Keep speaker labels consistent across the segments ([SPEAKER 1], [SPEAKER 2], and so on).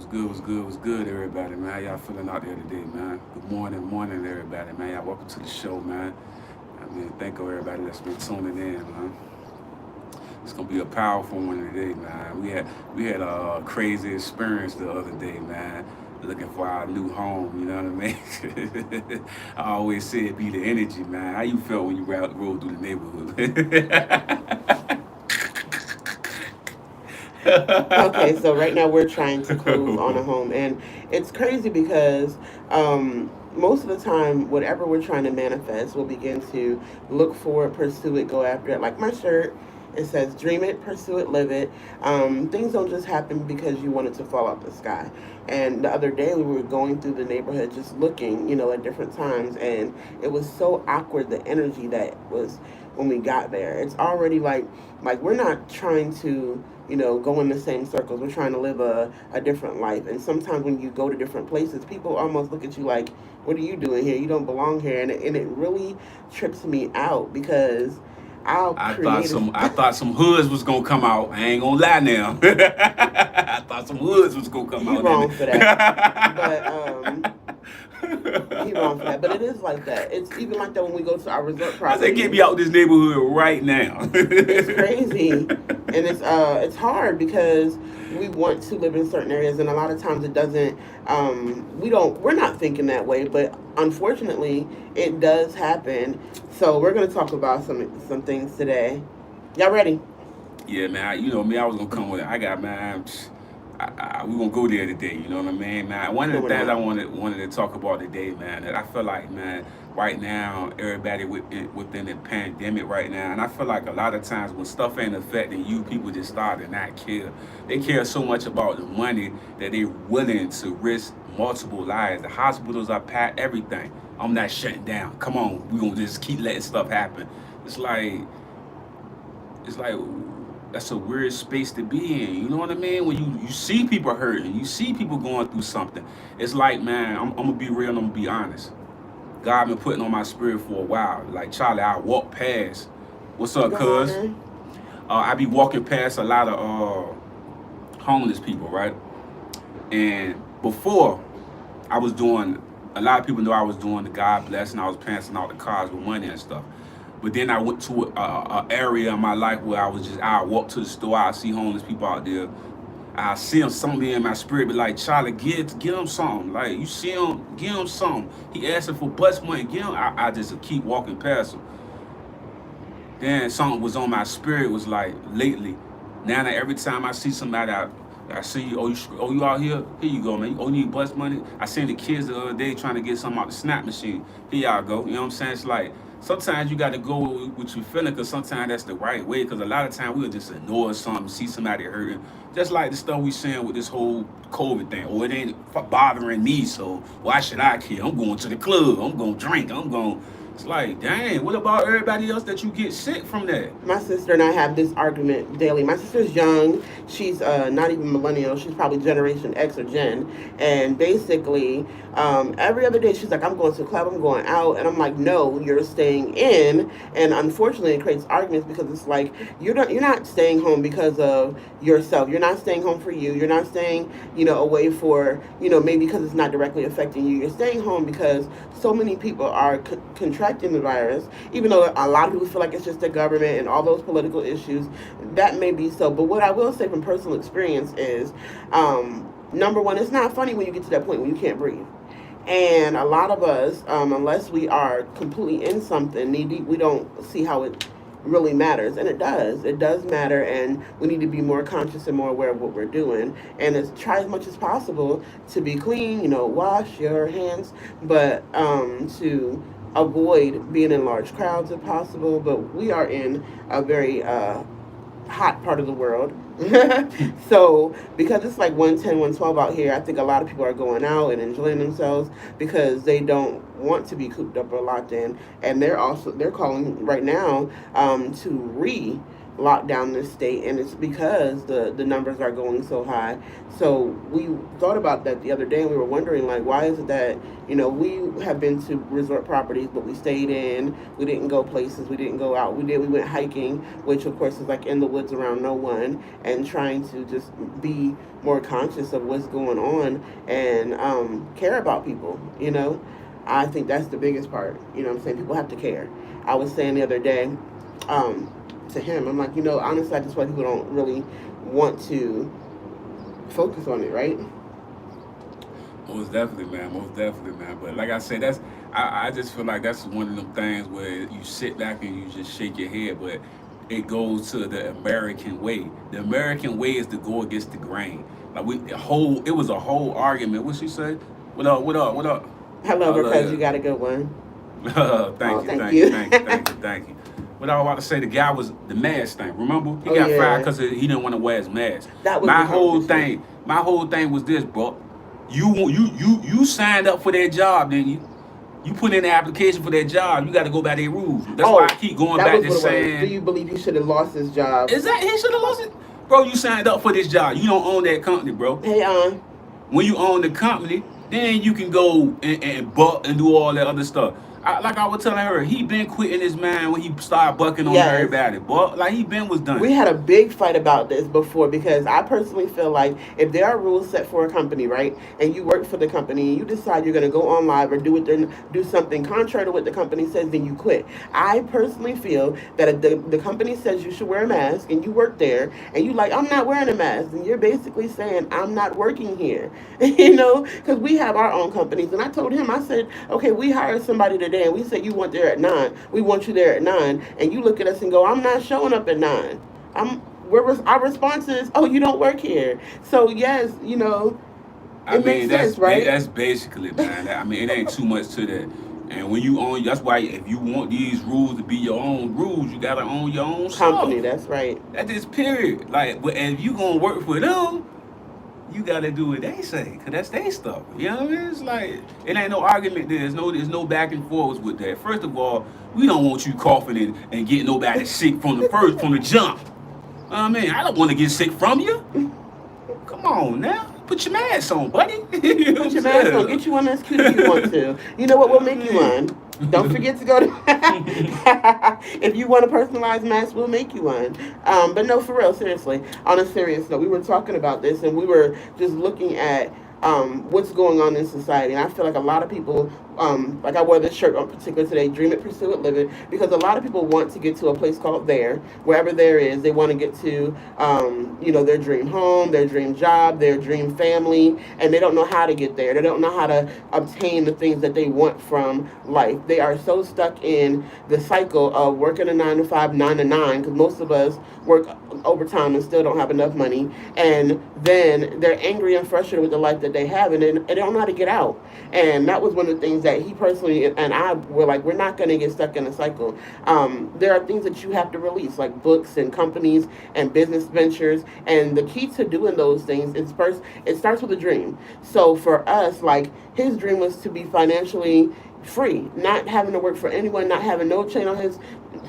[SPEAKER 1] What's good, everybody, man? How y'all feeling out there today, man? Good morning, everybody, man. Y'all welcome to the show, man. I mean, thank you, everybody that's been tuning in, man. It's gonna be a powerful one today, man. We had a crazy experience the other day, man. Looking for our new home, you know what I mean? I always say it be the energy, man. How you felt when you rode through the neighborhood?
[SPEAKER 2] Okay, so right now we're trying to close on a home, and it's crazy because most of the time, whatever we're trying to manifest, we'll begin to look for it, pursue it, go after it. Like my shirt, it says "Dream it, pursue it, live it." Things don't just happen because you want it to fall out the sky. And the other day, we were going through the neighborhood, just looking, at different times, and it was so awkward. The energy that was when we got there, it's already like we're not trying to go in the same circles. We're trying to live a different life. And sometimes when you go to different places, people almost look at you like, what are you doing here? You don't belong here. And it really trips me out because I'll create
[SPEAKER 1] I
[SPEAKER 2] a.
[SPEAKER 1] thought some hoods was gonna come out. I ain't gonna lie now. I thought some hoods was gonna come
[SPEAKER 2] He
[SPEAKER 1] out. Then
[SPEAKER 2] wrong for that. But he wrong for that. But it is like that. It's even like that when we go to our resort
[SPEAKER 1] I said, get
[SPEAKER 2] properties.
[SPEAKER 1] me out this neighborhood right now.
[SPEAKER 2] It's crazy, and it's hard because we want to live in certain areas, and a lot of times it doesn't. We're not thinking that way, but unfortunately, it does happen. So we're gonna talk about some things today. Y'all ready?
[SPEAKER 1] Yeah, man. You know me. I was gonna come with it. I got man. We gonna go there today. You know what I mean, man. One
[SPEAKER 2] No,
[SPEAKER 1] of the
[SPEAKER 2] we're
[SPEAKER 1] things
[SPEAKER 2] not.
[SPEAKER 1] I wanted to talk about today, man. That I feel like, man, right now everybody within the pandemic right now, and I feel like a lot of times when stuff ain't affecting you, people just start to not care. They care so much about the money that they're willing to risk multiple lives. The hospitals are packed, everything. I'm not shutting down. Come on, we gonna just keep letting stuff happen. It's like it's like that's a weird space to be in. You know what I mean? When you see people hurting, you see people going through something. It's like, man, I'm gonna be real. I'm gonna be honest. God been putting on my spirit for a while. Like Charlie, I walk past. What's up,
[SPEAKER 2] Good
[SPEAKER 1] cuz?
[SPEAKER 2] morning.
[SPEAKER 1] I be walking past a lot of homeless people, right? And before I was doing, a lot of people know I was doing the God bless, and I was passing out the cars with money and stuff. But then I went to a area in my life where I walk to the store, I see homeless people out there. I see him, something in my spirit, be like, Charlie, get him something. Like, you see him, give him something. He asking for bus money, give him. I just keep walking past him. Then something was on my spirit, was like, lately. Now that every time I see somebody, I see you, you out here? Here you go, man. You need bus money? I seen the kids the other day trying to get something out the snap machine. Here y'all go. You know what I'm saying? It's like, sometimes you got to go with what you feeling, because sometimes that's the right way. Because a lot of times we'll just ignore something, see somebody hurting. Just like the stuff we saying with this whole COVID thing. Oh, it ain't bothering me, so why should I care? I'm going to the club. I'm going to drink. I'm going. It's like, dang, what about everybody else that you get sick from that?
[SPEAKER 2] My sister and I have this argument daily. My sister's young. She's not even millennial. She's probably Generation X or Gen. And basically, every other day she's like, I'm going to a club, I'm going out. And I'm like, no, you're staying in. And unfortunately, it creates arguments because it's like, you're not staying home because of yourself. You're not staying home for you. You're not staying, away for, maybe because it's not directly affecting you. You're staying home because so many people are contracting the virus, even though a lot of people feel like it's just the government and all those political issues. That may be so. But what I will say from personal experience is, number one, it's not funny when you get to that point when you can't breathe. And a lot of us, unless we are completely in something knee deep, we don't see how it really matters. And it does. It does matter. And we need to be more conscious and more aware of what we're doing. And try as much as possible to be clean, wash your hands, but to avoid being in large crowds if possible. But we are in a very hot part of the world. So because it's like 110, 112 out here, I think a lot of people are going out and enjoying themselves because they don't want to be cooped up or locked in. And they're calling right now to lock down this state, and it's because the numbers are going so high. So we thought about that the other day, and we were wondering, like, why is it that, we have been to resort properties, but we stayed in, we didn't go places, we didn't go out, we went hiking, which of course is like in the woods around no one, and trying to just be more conscious of what's going on, and care about people. I think that's the biggest part. What I'm saying? People have to care. I was saying the other day, to him, I'm like, honestly, I just feel like people don't really want to focus on it, right?
[SPEAKER 1] Most definitely, man. Most definitely, man. But like I said, I just feel like that's one of them things where you sit back and you just shake your head, but it goes to the American way. The American way is to go against the grain. Like it was a whole argument. What she say? What up? What up? What up?
[SPEAKER 2] Hello, because you got a good one.
[SPEAKER 1] Thank you. What I was about to say, the guy was the mask thing. Remember, he got fired because he didn't want to wear his mask.
[SPEAKER 2] That was
[SPEAKER 1] my whole thing. My whole thing was this, bro. You signed up for that job, didn't you? You put in the application for that job. You got to go by their rules. That's why I keep going back to saying.
[SPEAKER 2] Do you believe he should have lost his job?
[SPEAKER 1] Is that he should have lost it, bro? You signed up for this job. You don't own that company, bro.
[SPEAKER 2] Hey,
[SPEAKER 1] when you own the company, then you can go and buck and do all that other stuff. Like I was telling her, he been quitting his mind when he started bucking on everybody. But like he been was done.
[SPEAKER 2] We had a big fight about this before, because I personally feel like if there are rules set for a company, right, and you work for the company and you decide you're going to go on live or do something contrary to what the company says, then you quit. I personally feel that if the company says you should wear a mask and you work there and you like, I'm not wearing a mask, and you're basically saying I'm not working here, because we have our own companies. And I told him, I said, okay, we hired somebody today and we say you want there at 9, we want you there at 9, and you look at us and go, I'm not showing up at 9. Our response is, oh, you don't work here. So yes, it makes sense, right?
[SPEAKER 1] That's basically, man. It ain't too much to that. And when you own, that's why if you want these rules to be your own rules, you gotta own your own
[SPEAKER 2] company.
[SPEAKER 1] Stuff.
[SPEAKER 2] That's right.
[SPEAKER 1] That's just period. Like, but if you gonna work for them, you gotta do what they say, cause that's their stuff. You know what I mean? It's like it ain't no argument. There's no back and forth with that. First of all, we don't want you coughing and getting nobody sick from the jump. I don't want to get sick from you. Come on now, put your mask on, buddy.
[SPEAKER 2] Put your mask on. Get you one that's cute if you want to. You know what? We'll make you one. Don't forget to go to. If you want a personalized mask, we'll make you one. But no, for real, seriously. On a serious note, we were talking about this, and we were just looking at what's going on in society. And I feel like a lot of people, like I wore this shirt in particular today, dream it, pursue it, live it, because a lot of people want to get to a place called there, wherever there is. They want to get to, their dream home, their dream job, their dream family, and they don't know how to get there. They don't know how to obtain the things that they want from life. They are so stuck in the cycle of working a 9 to 5, 9 to 9, because most of us work overtime and still don't have enough money, and then they're angry and frustrated with the life that they have, and they don't know how to get out. And that was one of the things that he personally and I were like, we're not going to get stuck in a cycle. There are things that you have to release, like books and companies and business ventures, and the key to doing those things is first, it starts with a dream. So for us, like, his dream was to be financially free, not having to work for anyone, not having no chain on his,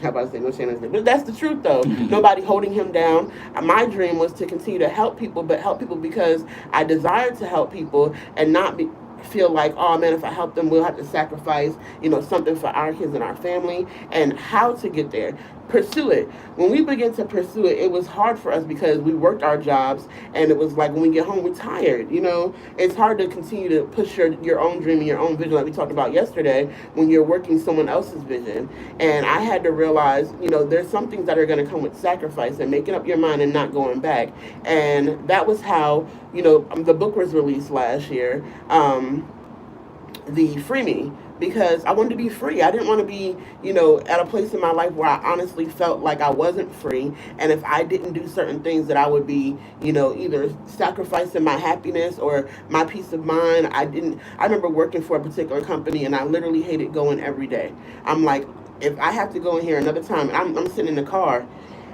[SPEAKER 2] how about I say no chain on his neck? But that's the truth, though. Nobody holding him down. My dream was to continue to help people, but help people because I desired to help people and not feel like, oh man, if I help them, we'll have to sacrifice, something for our kids and our family. And how to get there. Pursue it. When we began to pursue it, it was hard for us because we worked our jobs, and it was like when we get home, we're tired. It's hard to continue to push your own dream and your own vision, like we talked about yesterday, when you're working someone else's vision. And I had to realize, there's some things that are going to come with sacrifice and making up your mind and not going back. And that was how, the book was released last year, the Free Me, because I wanted to be free. I didn't want to be, at a place in my life where I honestly felt like I wasn't free. And if I didn't do certain things, that I would be, either sacrificing my happiness or my peace of mind. I remember working for a particular company, and I literally hated going every day. I'm like, if I have to go in here another time, I'm sitting in the car,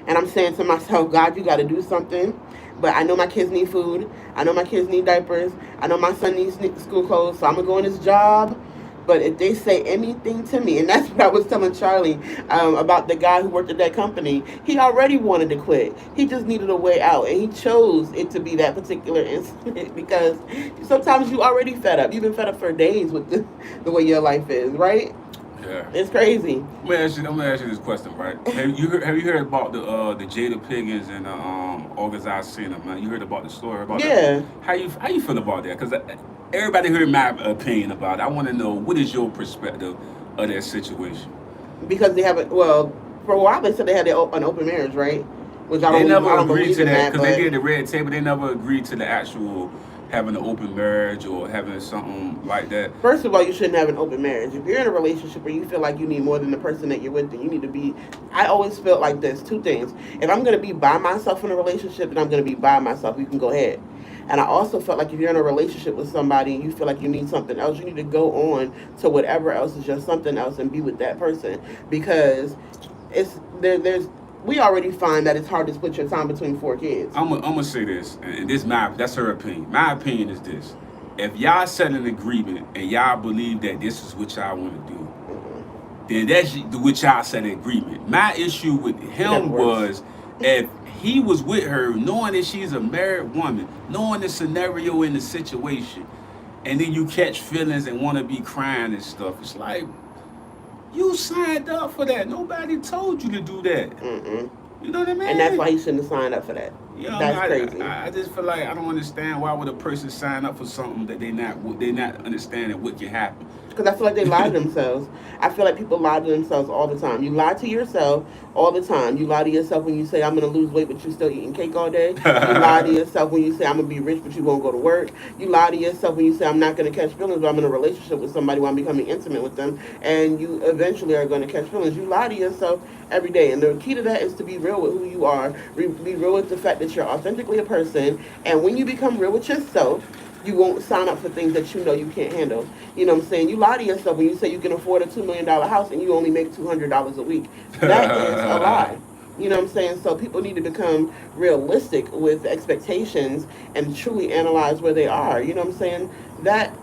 [SPEAKER 2] and I'm saying to myself, God, you got to do something. But I know my kids need food. I know my kids need diapers. I know my son needs school clothes. So I'm going to go in this job But if they say anything to me, and that's what I was telling Charlie about the guy who worked at that company, he already wanted to quit. He just needed a way out, and he chose it to be that particular incident because sometimes you already fed up. You've been fed up for days with the way your life is, right?
[SPEAKER 1] Yeah.
[SPEAKER 2] It's crazy.
[SPEAKER 1] I'm gonna ask you this question, right? Have you heard about the Jada Piggins and Organized Center, man? You heard about the story about that?
[SPEAKER 2] Yeah.
[SPEAKER 1] How you feel about that? Because everybody heard my opinion about it. I want to know what is your perspective of that situation.
[SPEAKER 2] Because they haven't, well, for a while they said they had an open marriage, right? Which
[SPEAKER 1] They
[SPEAKER 2] I
[SPEAKER 1] never
[SPEAKER 2] don't
[SPEAKER 1] agreed
[SPEAKER 2] believe
[SPEAKER 1] to
[SPEAKER 2] in
[SPEAKER 1] that
[SPEAKER 2] that,
[SPEAKER 1] because they
[SPEAKER 2] but
[SPEAKER 1] did the red tape, but they never agreed to the actual having an open marriage or having something like that.
[SPEAKER 2] first of all, you shouldn't have an open marriage. If you're in a relationship where you feel like you need more than the person that you're with, then you need to be. I always felt like this: two things. If I'm going to be by myself in a relationship, then I'm going to be by myself. You can go ahead. And I also felt like if you're in a relationship with somebody and you feel like you need something else, you need to go on to whatever else is just something else and be with that person because there's we already find that it's hard to split your time between four kids.
[SPEAKER 1] I'm gonna say this, and that's her opinion. My opinion is this: if y'all set an agreement and y'all believe that this is what y'all want to do, then that's what y'all set an agreement. My issue with
[SPEAKER 2] It never
[SPEAKER 1] him
[SPEAKER 2] works.
[SPEAKER 1] was if he was with her, knowing that she's a married woman, knowing the scenario in the situation, and then you catch feelings and want to be crying and stuff. It's like you signed up for that. Nobody told you to do that.
[SPEAKER 2] Mm-mm.
[SPEAKER 1] You know what I
[SPEAKER 2] And that's
[SPEAKER 1] mean?
[SPEAKER 2] why you shouldn't have signed up for that.
[SPEAKER 1] You know,
[SPEAKER 2] That's crazy.
[SPEAKER 1] I just feel like I don't understand why would a person sign up for something that they not understanding what can happen.
[SPEAKER 2] Because I feel like they lie to themselves. I feel like people lie to themselves all the time. You lie to yourself all the time. You lie to yourself when you say, I'm going to lose weight, but you're still eating cake all day. You lie to yourself when you say, I'm going to be rich, but you won't go to work. You lie to yourself when you say, I'm not going to catch feelings, but I'm in a relationship with somebody where I'm becoming intimate with them. And you eventually are going to catch feelings. You lie to yourself every day. And the key to that is to be real with who you are. Be real with the fact that you're authentically a person. And when you become real with yourself, you won't sign up for things that you know you can't handle. You know what I'm saying? You lie to yourself when you say you can afford a $2 million house and you only make $200 a week. That is a lie. You know what I'm saying? So people need to become realistic with expectations and truly analyze where they are. You know what I'm saying? That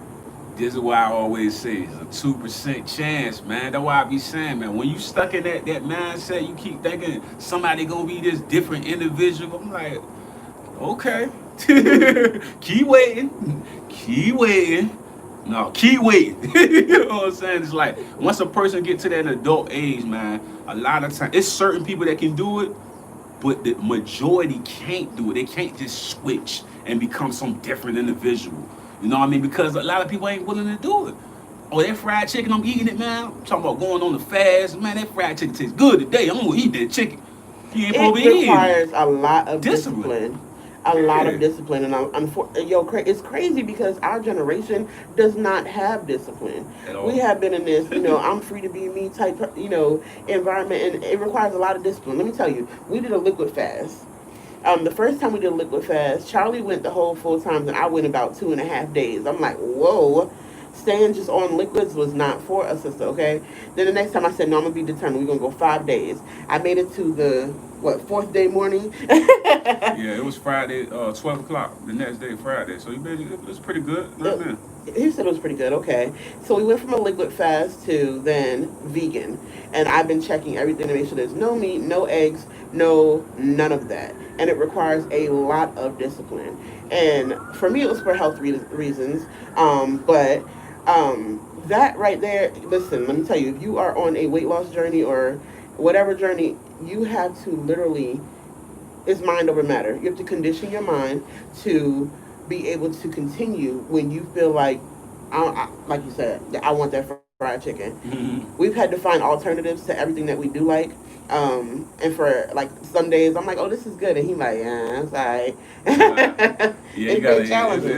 [SPEAKER 1] This is why I always say it's a 2% chance, man. That's why I be saying, man, when you stuck in that mindset, you keep thinking somebody gonna be this different individual. I'm like, okay. Keep waiting. Keep waiting. No, keep waiting. You know what I'm saying? It's like once a person get to that adult age, man, a lot of times it's certain people that can do it, but the majority can't do it. They can't just switch and become some different individual. You know what I mean? Because a lot of people ain't willing to do it. Oh, that fried chicken, I'm eating it, man. I'm talking about going on the fast. Man, that fried chicken tastes good today. I'm gonna eat that chicken. You ain't supposed
[SPEAKER 2] it
[SPEAKER 1] to be eating it.
[SPEAKER 2] requires a lot of
[SPEAKER 1] Discipline.
[SPEAKER 2] discipline. A lot of
[SPEAKER 1] Yeah.
[SPEAKER 2] discipline, and it's crazy because our generation does not have discipline.
[SPEAKER 1] At
[SPEAKER 2] We
[SPEAKER 1] all.
[SPEAKER 2] have been in this, I'm free to be me type, environment, and it requires a lot of discipline. Let me tell you, we did a liquid fast. The first time we did a liquid fast, Charlie went the whole full time, and I went about 2.5 days. I'm like, whoa. Staying just on liquids was not for a sister, okay? Then the next time I said, no, I'm gonna be determined. We're gonna go 5 days. I made it to the fourth day morning.
[SPEAKER 1] Yeah, it was Friday, 12 o'clock the next day, Friday. So it was pretty good. You know what I mean?
[SPEAKER 2] He said it was pretty good. Okay, so we went from a liquid fast to then vegan, and I've been checking everything to make sure there's no meat, no eggs, no none of that, and it requires a lot of discipline. And for me, it was for health reasons. But that right there, listen, let me tell you, if you are on a weight loss journey or whatever journey, you have to literally, it's mind over matter. You have to condition your mind to be able to continue when you feel like, like you said, I want that fried chicken. We've had to find alternatives to everything that we do like. And for like some days, I'm like, oh, this is good, and he like, yeah, it's alright.
[SPEAKER 1] Uh, yeah, you
[SPEAKER 2] It's
[SPEAKER 1] gotta.
[SPEAKER 2] been challenging.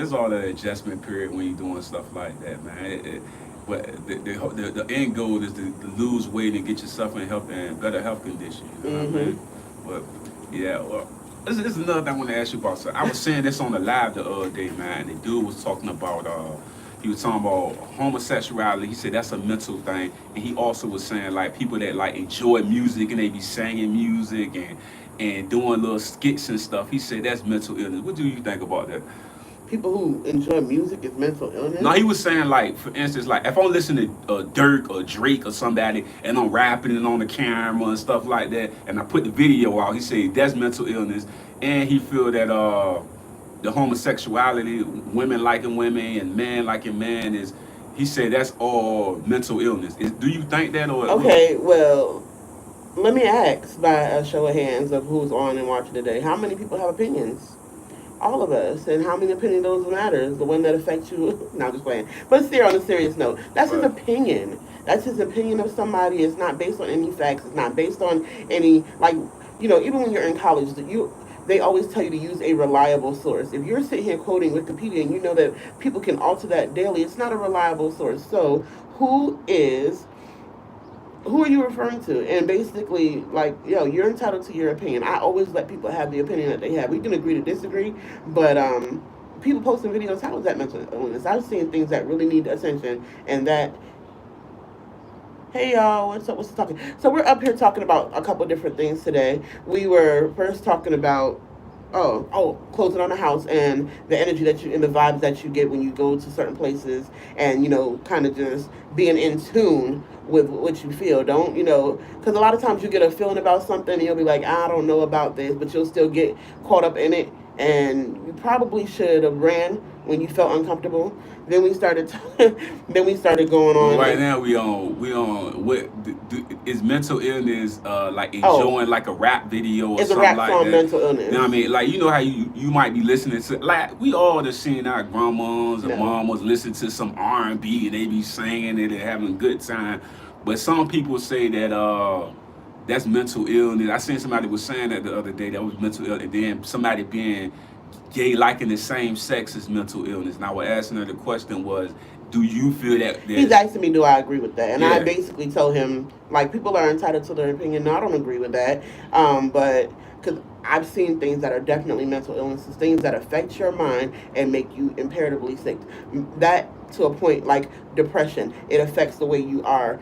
[SPEAKER 1] It's all that adjustment period when you're doing stuff like that, man. But the end goal is to lose weight and get yourself in health and better health condition. You know what I
[SPEAKER 2] Mm-hmm.
[SPEAKER 1] mean? But yeah, well, this is another thing I want to ask you about. So I was saying this on the live the other day, man. The dude was talking about he was talking about homosexuality. He said that's a mental thing, and he also was saying like people that like enjoy music and they be singing music and doing little skits and stuff. He said that's mental illness. What do you think about that?
[SPEAKER 2] people who enjoy music is mental illness?
[SPEAKER 1] No, he was saying like, for instance, like if I'm listening to Dirk or Drake or somebody, and I'm rapping it on the camera and stuff like that, and I put the video out, he said that's mental illness, and he feel that the homosexuality, women liking women and men liking men is, he said that's all mental illness. Do you think that or?
[SPEAKER 2] Okay, well, let me ask by a show of hands of who's on and watching today. How many people have opinions? All of us. And how many opinion those matters? The one that affects you? No, I'm just playing. But still, on a serious note, that's his opinion. That's his opinion of somebody. It's not based on any facts. It's not based on any, like, even when you're in college, they always tell you to use a reliable source. If you're sitting here quoting Wikipedia and you know that people can alter that daily, it's not a reliable source. So who are you referring to? And basically, like, you're entitled to your opinion. I always let people have the opinion that they have. We can agree to disagree, but people posting videos, how is that mental illness? I've seen things that really need attention, and that. Hey y'all, what's up? What's talking? So we're up here talking about a couple different things today. We were first talking about closing on a house and the energy that you and the vibes that you get when you go to certain places, and kind of just being in tune with what you feel. Don't because a lot of times you get a feeling about something and you'll be like, I don't know about this, but you'll still get caught up in it, and you probably should have ran when you felt uncomfortable. Then we started going on.
[SPEAKER 1] Right now we on what is mental illness, like enjoying like a rap video or
[SPEAKER 2] it's
[SPEAKER 1] something
[SPEAKER 2] a rap
[SPEAKER 1] like
[SPEAKER 2] song,
[SPEAKER 1] that.
[SPEAKER 2] mental illness.
[SPEAKER 1] You know what I mean? Like, how you might be listening to, like, we all just seen our grandmas and mamas listen to some R&B and they be singing it and having a good time. But some people say that that's mental illness. I seen somebody was saying that the other day, that was mental illness. And then somebody being gay liking the same sex is mental illness. And I was asking her, the question was, do you feel that?
[SPEAKER 2] He's asking me, do I agree with that? And I basically told him, like, people are entitled to their opinion. No, I don't agree with that. But because I've seen things that are definitely mental illnesses, things that affect your mind and make you imperatively sick. That to a point, like depression, it affects the way you are.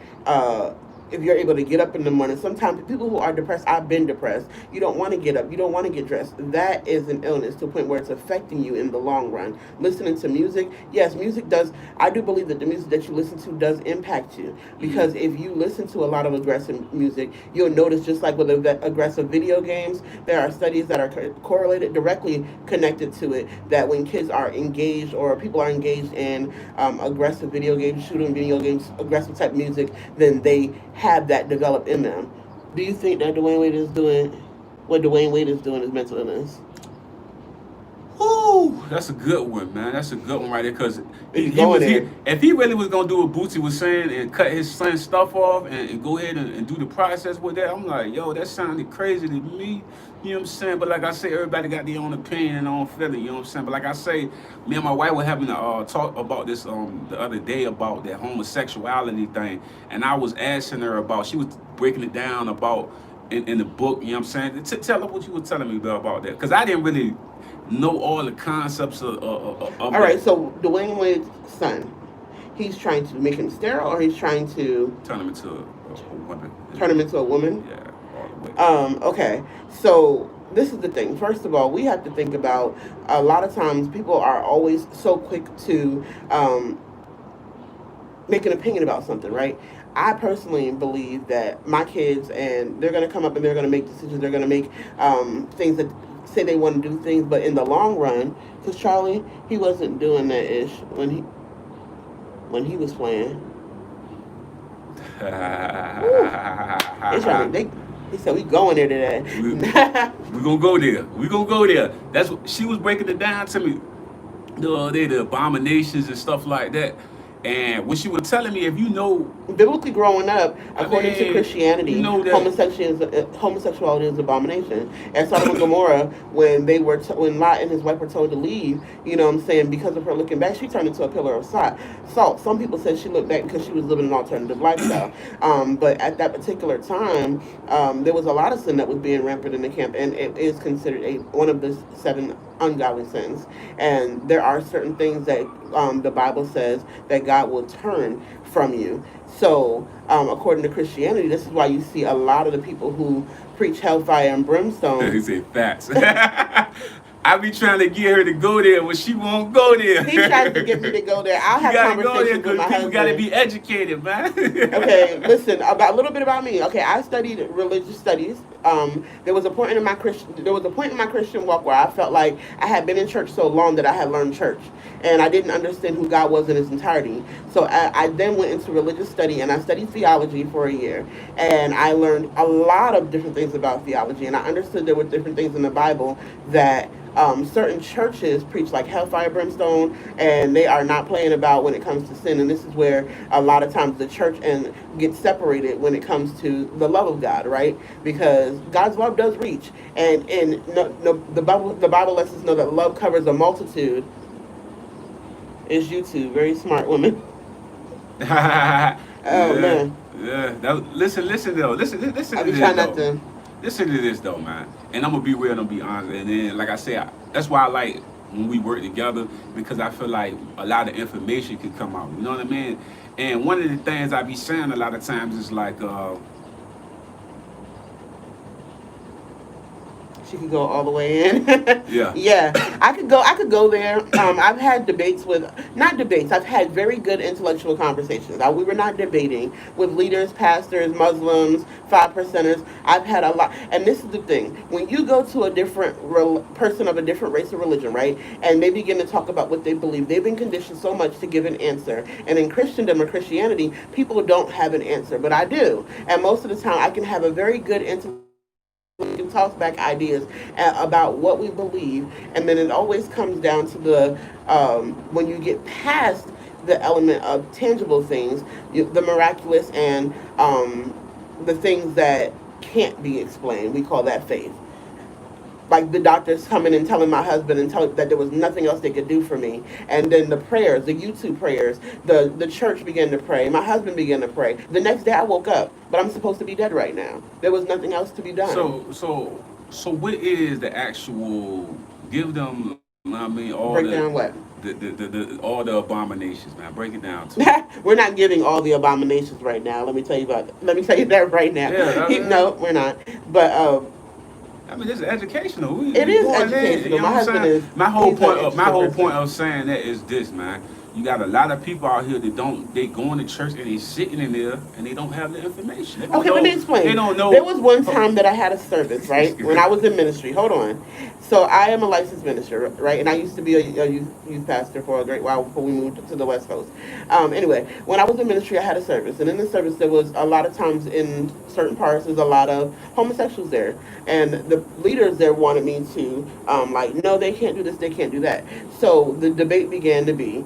[SPEAKER 2] If you're able to get up in the morning, sometimes people who are depressed, I've been depressed, you don't want to get up, you don't want to get dressed. That is an illness to a point where it's affecting you in the long run. Listening to music, yes, music does, I do believe that the music that you listen to does impact you, because if you listen to a lot of aggressive music, you'll notice, just like with aggressive video games, there are studies that are correlated, directly connected to it, that when kids are engaged or people are engaged in aggressive video games, shooting video games, aggressive type music, then they have that developed in them. Do you think that Dwayne Wade is doing what Dwayne Wade is doing is mental illness?
[SPEAKER 1] Ooh, that's a good one, man. That's a good one right there. Because if he really was gonna do what Bootsy was saying and cut his son's stuff off and go ahead and do the process with that, I'm like, yo, that sounded crazy to me. You know what I'm saying? But like I say, everybody got their own opinion and their own feeling. You know what I'm saying? But like I say, me and my wife were having a talk about this the other day about that homosexuality thing, and I was asking her about. She was breaking it down about in the book. You know what I'm saying? Tell her what you were telling me about that, because I didn't really know all the concepts of all
[SPEAKER 2] right, so Dwayne Wade's son, he's trying to make him sterile, or he's trying to
[SPEAKER 1] turn him into a woman.
[SPEAKER 2] Turn him into a woman?
[SPEAKER 1] Yeah, all the way.
[SPEAKER 2] Okay, so this is the thing. First of all, we have to think about, a lot of times people are always so quick to make an opinion about something, right? I personally believe that my kids, and they're going to come up and they're going to make decisions, they're going to make things that say they want to do things, but in the long run, because Charlie, he wasn't doing that ish when he was playing. He said we going there today.
[SPEAKER 1] We gonna go there. We gonna go there. That's what she was breaking it down to me the abominations and stuff like that. And when she was telling me, if you know,
[SPEAKER 2] biblically growing up, according to Christianity,
[SPEAKER 1] you know
[SPEAKER 2] homosexuality is abomination. And Sodom and Gomorrah, when when Lot and his wife were told to leave, you know what I'm saying, because of her looking back, she turned into a pillar of salt. Some people said she looked back because she was living an alternative lifestyle. But at that particular time, there was a lot of sin that was being rampant in the camp, and it is considered one of the 7 ungodly sins. And there are certain things that the Bible says that God will turn from you. So according to Christianity, this is why you see a lot of the people who preach hellfire and brimstone.
[SPEAKER 1] He said facts. I be trying to get her to go there, but she won't go there.
[SPEAKER 2] He tries to get me to go there. I'll
[SPEAKER 1] You
[SPEAKER 2] have
[SPEAKER 1] gotta go there
[SPEAKER 2] conversations with
[SPEAKER 1] because
[SPEAKER 2] my
[SPEAKER 1] people
[SPEAKER 2] husband.
[SPEAKER 1] gotta be educated, man.
[SPEAKER 2] Okay, listen about a little bit about me. Okay, I studied religious studies. There was a point in my Christian walk where I felt like I had been in church so long that I had learned church, and I didn't understand who God was in His entirety. So I then went into religious study, and I studied theology for a year, and I learned a lot of different things about theology, and I understood there were different things in the Bible that certain churches preach like hellfire brimstone, and they are not playing about when it comes to sin. And this is where a lot of times the church and gets separated when it comes to the love of God, right? Because God's love does reach, and no, no, the Bible lets us know that love covers a multitude. Is you two very smart women? Oh
[SPEAKER 1] Yeah,
[SPEAKER 2] man,
[SPEAKER 1] yeah. Listen though. Listen to
[SPEAKER 2] I be
[SPEAKER 1] this
[SPEAKER 2] trying not
[SPEAKER 1] though.
[SPEAKER 2] to.
[SPEAKER 1] Listen to this though, man. And I'm gonna be real and I'm gonna be honest. And then, like I said, that's why I like when we work together because I feel like a lot of information can come out. You know what I mean? And one of the things I be saying a lot of times is like,
[SPEAKER 2] She could go all the way in.
[SPEAKER 1] yeah.
[SPEAKER 2] Yeah, I could go. I could go there. I've had debates with, not debates. I've had very good intellectual conversations. We were not debating with leaders, pastors, Muslims, 5%ers. I've had a lot, and this is the thing: when you go to a different person of a different race or religion, right, and they begin to talk about what they believe, they've been conditioned so much to give an answer. And in Christendom or Christianity, people don't have an answer, but I do. And most of the time, I can have a very good intellectual, we can toss back ideas about what we believe, and then it always comes down to the when you get past the element of tangible things, the miraculous, and the things that can't be explained. We call that faith. Like the doctors coming and telling my husband and telling that there was nothing else they could do for me, and then the prayers, the YouTube prayers, the church began to pray, my husband began to pray. The next day I woke up, but I'm supposed to be dead right now. There was nothing else to be done.
[SPEAKER 1] So what is the actual? Give them. I mean, all
[SPEAKER 2] Break down what?
[SPEAKER 1] all the abominations, man. Break it down to.
[SPEAKER 2] We're not giving all the abominations right now. Let me tell you that right now.
[SPEAKER 1] Yeah,
[SPEAKER 2] No, we're not. But
[SPEAKER 1] I mean, this is educational.
[SPEAKER 2] it
[SPEAKER 1] We
[SPEAKER 2] is
[SPEAKER 1] going in.
[SPEAKER 2] educational.
[SPEAKER 1] You know
[SPEAKER 2] My
[SPEAKER 1] what I'm
[SPEAKER 2] husband
[SPEAKER 1] saying?
[SPEAKER 2] is.
[SPEAKER 1] My whole
[SPEAKER 2] He's
[SPEAKER 1] point.
[SPEAKER 2] an
[SPEAKER 1] My whole
[SPEAKER 2] interesting
[SPEAKER 1] point
[SPEAKER 2] person.
[SPEAKER 1] of saying that is this, man. You got a lot of people out here that don't. They going to church and they sitting in there and they don't have the information. They don't
[SPEAKER 2] Okay,
[SPEAKER 1] know,
[SPEAKER 2] let me explain.
[SPEAKER 1] They don't know.
[SPEAKER 2] There was one time that I had a service, right? When I was in ministry. Hold on. So I am a licensed minister, right? And I used to be a youth pastor for a great while before we moved to the West Coast. Anyway, when I was in ministry, I had a service. And in the service, there was a lot of times in certain parts, there's a lot of homosexuals there. And the leaders there wanted me to, no, they can't do this, they can't do that. So the debate began to be,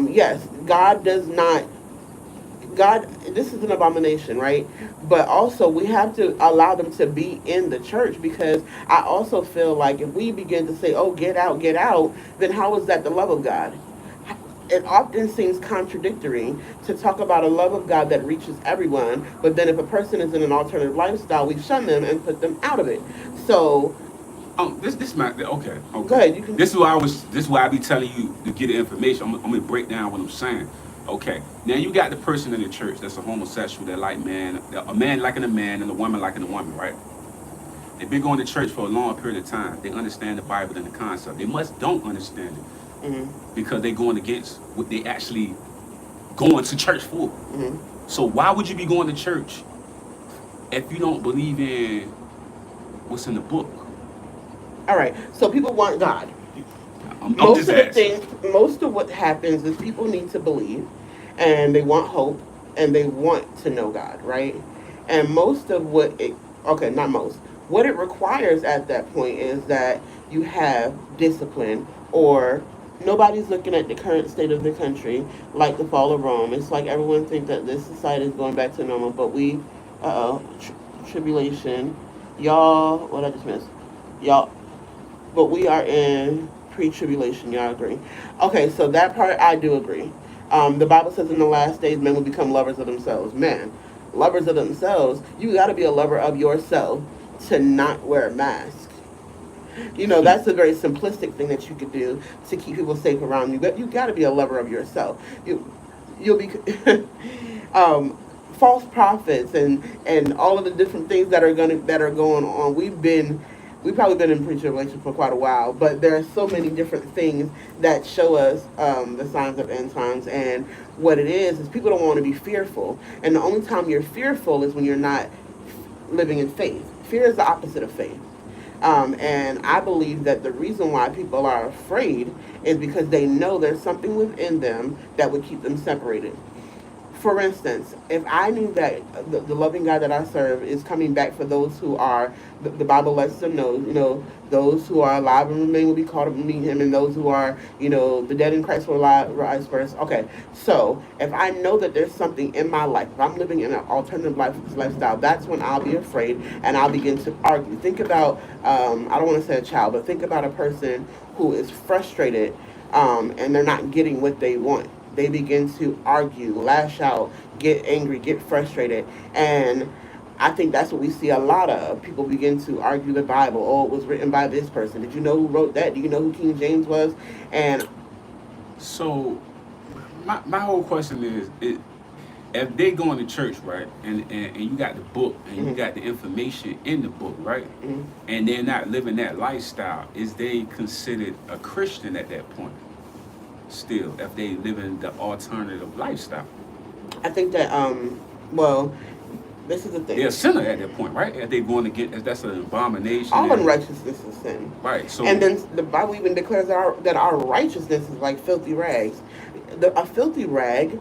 [SPEAKER 2] yes, God does not, God, this is an abomination, right? But also, we have to allow them to be in the church, because I also feel like if we begin to say, oh, get out, then how is that the love of God? It often seems contradictory to talk about a love of God that reaches everyone, but then if a person is in an alternative lifestyle, we shun them and put them out of it. So,
[SPEAKER 1] This my okay.
[SPEAKER 2] go ahead, you can.
[SPEAKER 1] This is why I was. This is why I be telling you to get the information. I'm gonna break down what I'm saying. Okay. Now you got the person in the church that's a homosexual that like man, a man liking a man and a woman liking a woman, right? They've been going to church for a long period of time. They understand the Bible and the concept. They must don't understand it because they're going against what they actually going to church for. So why would you be going to church if you don't believe in what's in the book?
[SPEAKER 2] All right, so people want God.
[SPEAKER 1] I'm
[SPEAKER 2] Most
[SPEAKER 1] just
[SPEAKER 2] of the
[SPEAKER 1] asking.
[SPEAKER 2] things, most of what happens is people need to believe, and they want hope, and they want to know God, right? And most of what it, okay, not most, what it requires at that point is that you have discipline, or nobody's looking at the current state of the country like the fall of Rome. It's like everyone thinks that this society is going back to normal, but we, tribulation, y'all, what I just missed, y'all, but we are in pre-tribulation. Y'all agree? Okay, so that part I do agree. The Bible says in the last days men will become lovers of themselves. Man, lovers of themselves. You got to be a lover of yourself to not wear a mask. You know, that's a very simplistic thing that you could do to keep people safe around you. But you got to be a lover of yourself. You'll be false prophets and all of the different things that are going on. We've been we've probably been in pre-tribulation for quite a while, but there are so many different things that show us the signs of end times. And what it is people don't want to be fearful. And the only time you're fearful is when you're not living in faith. Fear is the opposite of faith. And I believe that the reason why people are afraid is because they know there's something within them that would keep them separated. For instance, if I knew that the loving God that I serve is coming back for those who are, the Bible lets them know, those who are alive and remain will be called up to meet him, and those who are, the dead in Christ will rise first. Okay, so if I know that there's something in my life, if I'm living in an alternative lifestyle, that's when I'll be afraid and I'll begin to argue. Think about, I don't want to say a child, but think about a person who is frustrated and they're not getting what they want. They begin to argue, lash out, get angry, get frustrated. And I think that's what we see a lot of. People begin to argue the Bible. Oh, it was written by this person. Did you know who wrote that? Do you know who King James was? And
[SPEAKER 1] So, my whole question is, if they going to church, right, and you got the book and you got the information in the book, right, and they're not living that lifestyle, is they considered a Christian at that point? Still, if they live in the alternative lifestyle,
[SPEAKER 2] I think that, well, this is the thing.
[SPEAKER 1] they're a sinner at that point, right? If they going to get, if that's an abomination.
[SPEAKER 2] All unrighteousness is sin.
[SPEAKER 1] Right. So,
[SPEAKER 2] and then the Bible even declares that our righteousness is like filthy rags. A filthy rag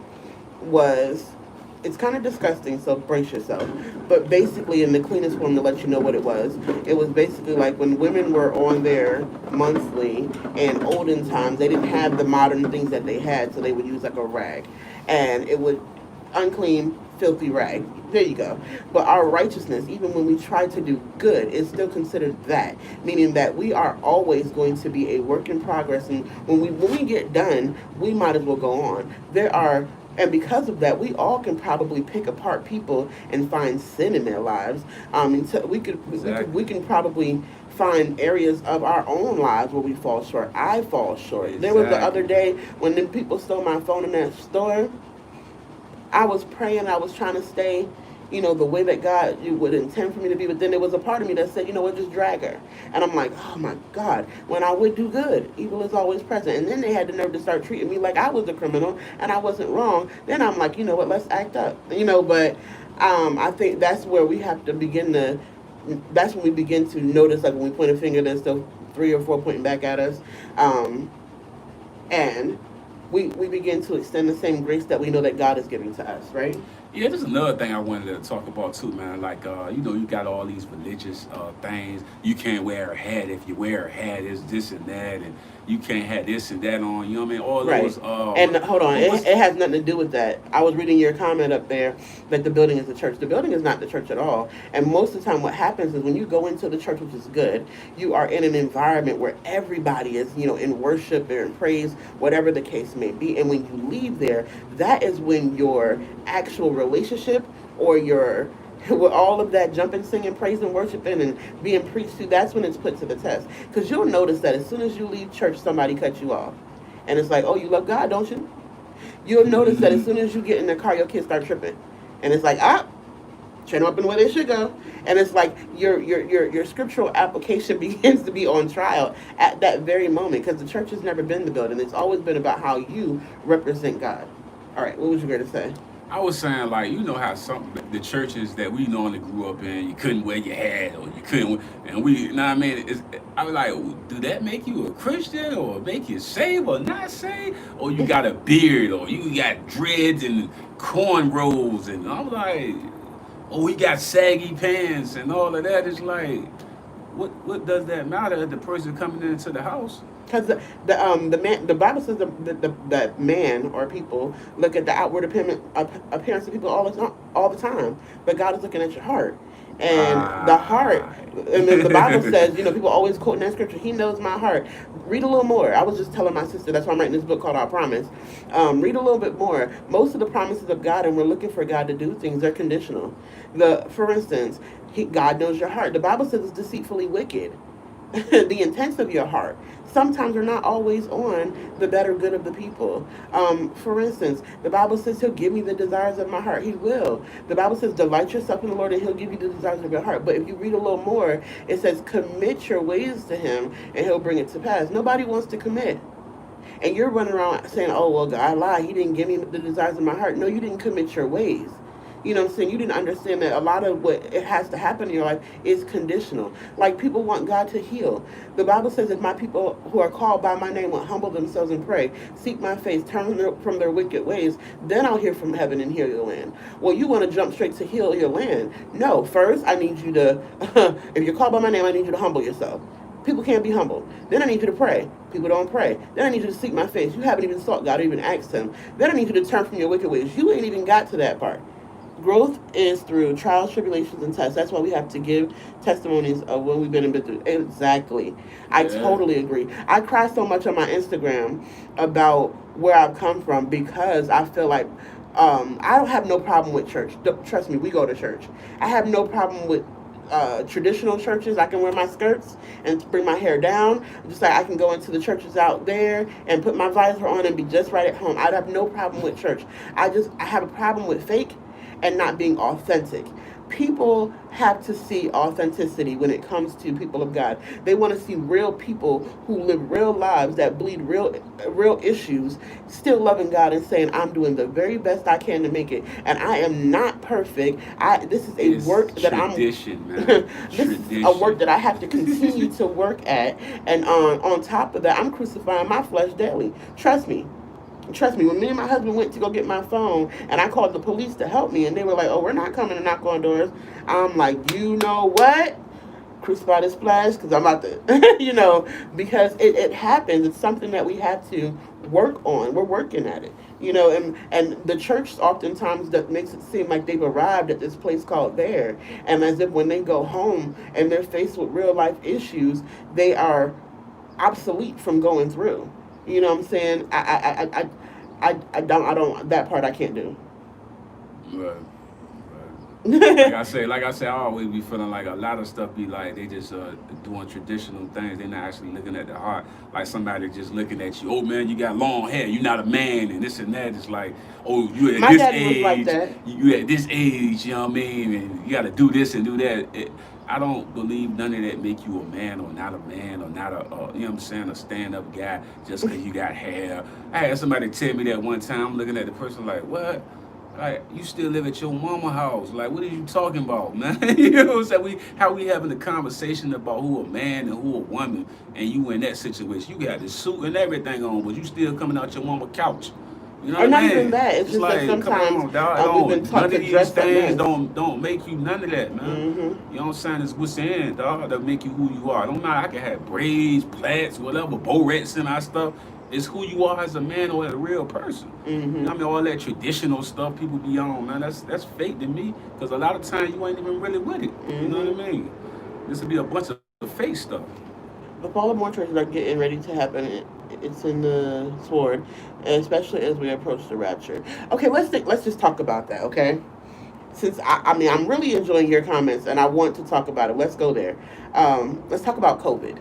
[SPEAKER 2] was, it's kind of disgusting, so brace yourself. But basically, in the cleanest form to let you know what it was basically like when women were on their monthly and olden times, they didn't have the modern things that they had, so they would use like a rag. And it would, unclean, filthy rag. There you go. But our righteousness, even when we try to do good, is still considered that. Meaning that we are always going to be a work in progress. And when we get done, we might as well go on. And because of that, we all can probably pick apart people and find sin in their lives. And so we can probably find areas of our own lives where we fall short. I fall short. Exactly. There was the other day when them people stole my phone in that store. I was praying. I was trying to stay, the way that God would intend for me to be. But then there was a part of me that said, just drag her. And I'm like, oh my God, when I would do good, evil is always present. And then they had the nerve to start treating me like I was a criminal and I wasn't wrong. Then I'm like, you know what, let's act up. But I think that's where we have to that's when we begin to notice, like when we point a finger, there's still 3 or 4 pointing back at us. And we begin to extend the same grace that we know that God is giving to us, right?
[SPEAKER 1] Yeah, there's another thing I wanted to talk about too, man. Like, you got all these religious things. You can't wear a hat. If you wear a hat, it's this and that, and you can't have this and that on. You know what I mean? All
[SPEAKER 2] right.
[SPEAKER 1] Those.
[SPEAKER 2] And hold on, it has nothing to do with that. I was reading your comment up there that the building is the church. The building is not the church at all. And most of the time, what happens is when you go into the church, which is good, you are in an environment where everybody is, in worship or in praise, whatever the case may be. And when you leave there, that is when your actual relationship or your with all of that jumping, singing, praising, worshiping, and being preached to, that's when it's put to the test. Because you'll notice that as soon as you leave church, somebody cuts you off. And it's like, oh, you love God, don't you? You'll notice that as soon as you get in the car, your kids start tripping. And it's like, train them up in the way they should go. And it's like your scriptural application begins to be on trial at that very moment. Because the church has never been the building. It's always been about how you represent God. All right, what was you going to say?
[SPEAKER 1] I was saying, like, how the churches that we normally grew up in, you couldn't wear your hat, or you couldn't, and we, what I mean? I was like, do that make you a Christian, or make you saved or not saved? Or you got a beard, or you got dreads and cornrows, and I'm like, oh, we got saggy pants and all of that. It's like, what does that matter if the person coming into the house?
[SPEAKER 2] Because the Bible says that man or people look at the outward appearance of people all the time, but God is looking at your heart. And the heart, and the Bible says, people always quoting that scripture, he knows my heart. Read a little more. I was just telling my sister, that's why I'm writing this book called Our Promise. Read a little bit more. Most of the promises of God, and we're looking for God to do things, they're conditional. For instance, God knows your heart. The Bible says it's deceitfully wicked. the intents of your heart sometimes are not always on the better good of the people. For instance, the Bible says he'll give me the desires of my heart. He will. The Bible says delight yourself in the Lord and he'll give you the desires of your heart. But if you read a little more, it says commit your ways to him and he'll bring it to pass. Nobody wants to commit. And you're running around saying, oh, well, God, I lied. He didn't give me the desires of my heart. No, you didn't commit your ways. You know what I'm saying? You didn't understand that a lot of what it has to happen in your life is conditional. Like people want God to heal. The Bible says if my people who are called by my name will humble themselves and pray, seek my face, turn from their wicked ways, then I'll hear from heaven and heal your land. Well, you want to jump straight to heal your land. No, first I need you to, if you're called by my name, I need you to humble yourself. People can't be humble. Then I need you to pray. People don't pray. Then I need you to seek my face. You haven't even sought God or even asked him. Then I need you to turn from your wicked ways. You ain't even got to that part. Growth is through trials, tribulations, and tests. That's why we have to give testimonies of when we've been in business. Exactly. I totally agree. I cry so much on my Instagram about where I've come from because I feel like I don't have no problem with church. Trust me, we go to church. I have no problem with traditional churches. I can wear my skirts and bring my hair down. Just like I can go into the churches out there and put my visor on and be just right at home. I'd have no problem with church. I have a problem with fake and not being authentic. People have to see authenticity when it comes to people of God. They want to see real people who live real lives that bleed real issues, still loving God and saying, I'm doing the very best I can to make it. And I am not perfect. This is a work that
[SPEAKER 1] tradition, man.
[SPEAKER 2] This is a work that I have to continue to work at. And on top of that, I'm crucifying my flesh daily. Trust me. Trust me, when me and my husband went to go get my phone and I called the police to help me and they were like, oh, we're not coming to knock on doors. I'm like, you know what? Crucify this flesh because I'm about to, because it happens. It's something that we have to work on. We're working at it, and the church oftentimes that makes it seem like they've arrived at this place called there. And as if when they go home and they're faced with real life issues, they are obsolete from going through. You know what I'm saying? I don't, that part I can't do.
[SPEAKER 1] Right. Like I say, I always be feeling like a lot of stuff be like they just doing traditional things. They're not actually looking at the heart. Like somebody just looking at you. Oh man, you got long hair. You're not a man, and this and that. It's like, oh, you at
[SPEAKER 2] My
[SPEAKER 1] this
[SPEAKER 2] daddy was like
[SPEAKER 1] age.
[SPEAKER 2] that.
[SPEAKER 1] You at this age. You know what I mean? And you got to do this and do that. I don't believe none of that make you a man or not a man or not you know what I'm saying, a stand-up guy just because you got hair. I had somebody tell me that one time. I'm looking at the person like, what? Like, you still live at your mama house. Like, what are you talking about, man? You know what I'm saying? How we having a conversation about who a man and who a woman, and you in that situation. You got the suit and everything on, but you still coming out your mama couch. You know
[SPEAKER 2] Or
[SPEAKER 1] what I
[SPEAKER 2] not
[SPEAKER 1] mean?
[SPEAKER 2] even that. It's just
[SPEAKER 1] like,
[SPEAKER 2] that sometimes
[SPEAKER 1] on, dog.
[SPEAKER 2] we've been taught
[SPEAKER 1] None
[SPEAKER 2] to
[SPEAKER 1] of these
[SPEAKER 2] dress up
[SPEAKER 1] things
[SPEAKER 2] nice.
[SPEAKER 1] don't make you none of that, man.
[SPEAKER 2] Mm-hmm.
[SPEAKER 1] You know what I'm saying? It's what's in, dog, that make you who you are. Don't matter. I can have braids, plaits, whatever, barrettes and our stuff. It's who you are as a man or as a real person. You know
[SPEAKER 2] Mm-hmm.
[SPEAKER 1] what I mean? All that traditional stuff people be on, man, that's fake to me. Because a lot of times you ain't even really with it. You know what
[SPEAKER 2] Mm-hmm.
[SPEAKER 1] I mean? This would be a bunch of fake stuff.
[SPEAKER 2] The fall of more churches are getting ready to happen. It's in the sword, especially as we approach the rapture. Okay, let's just talk about that. Okay, since I mean I'm really enjoying your comments and I want to talk about it. Let's go there. Let's talk about COVID.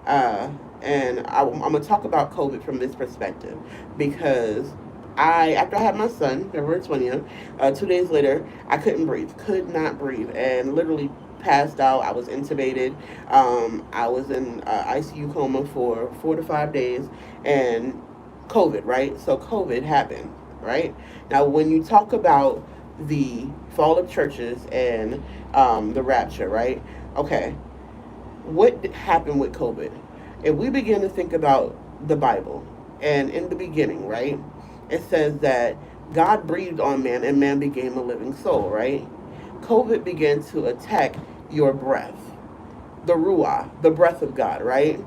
[SPEAKER 2] Uh, and I'm gonna talk about COVID from this perspective because after I had my son, February 20th, 2 days later, I couldn't breathe, could not breathe, and literally passed out. I was intubated. I was in ICU coma for 4 to 5 days, and COVID, right? So COVID happened, right? Now, when you talk about the fall of churches and the rapture, right? Okay, what happened with COVID? If we begin to think about the Bible, and in the beginning, right, it says that God breathed on man and man became a living soul, right? COVID began to attack your breath, the Ruah, the breath of God, right?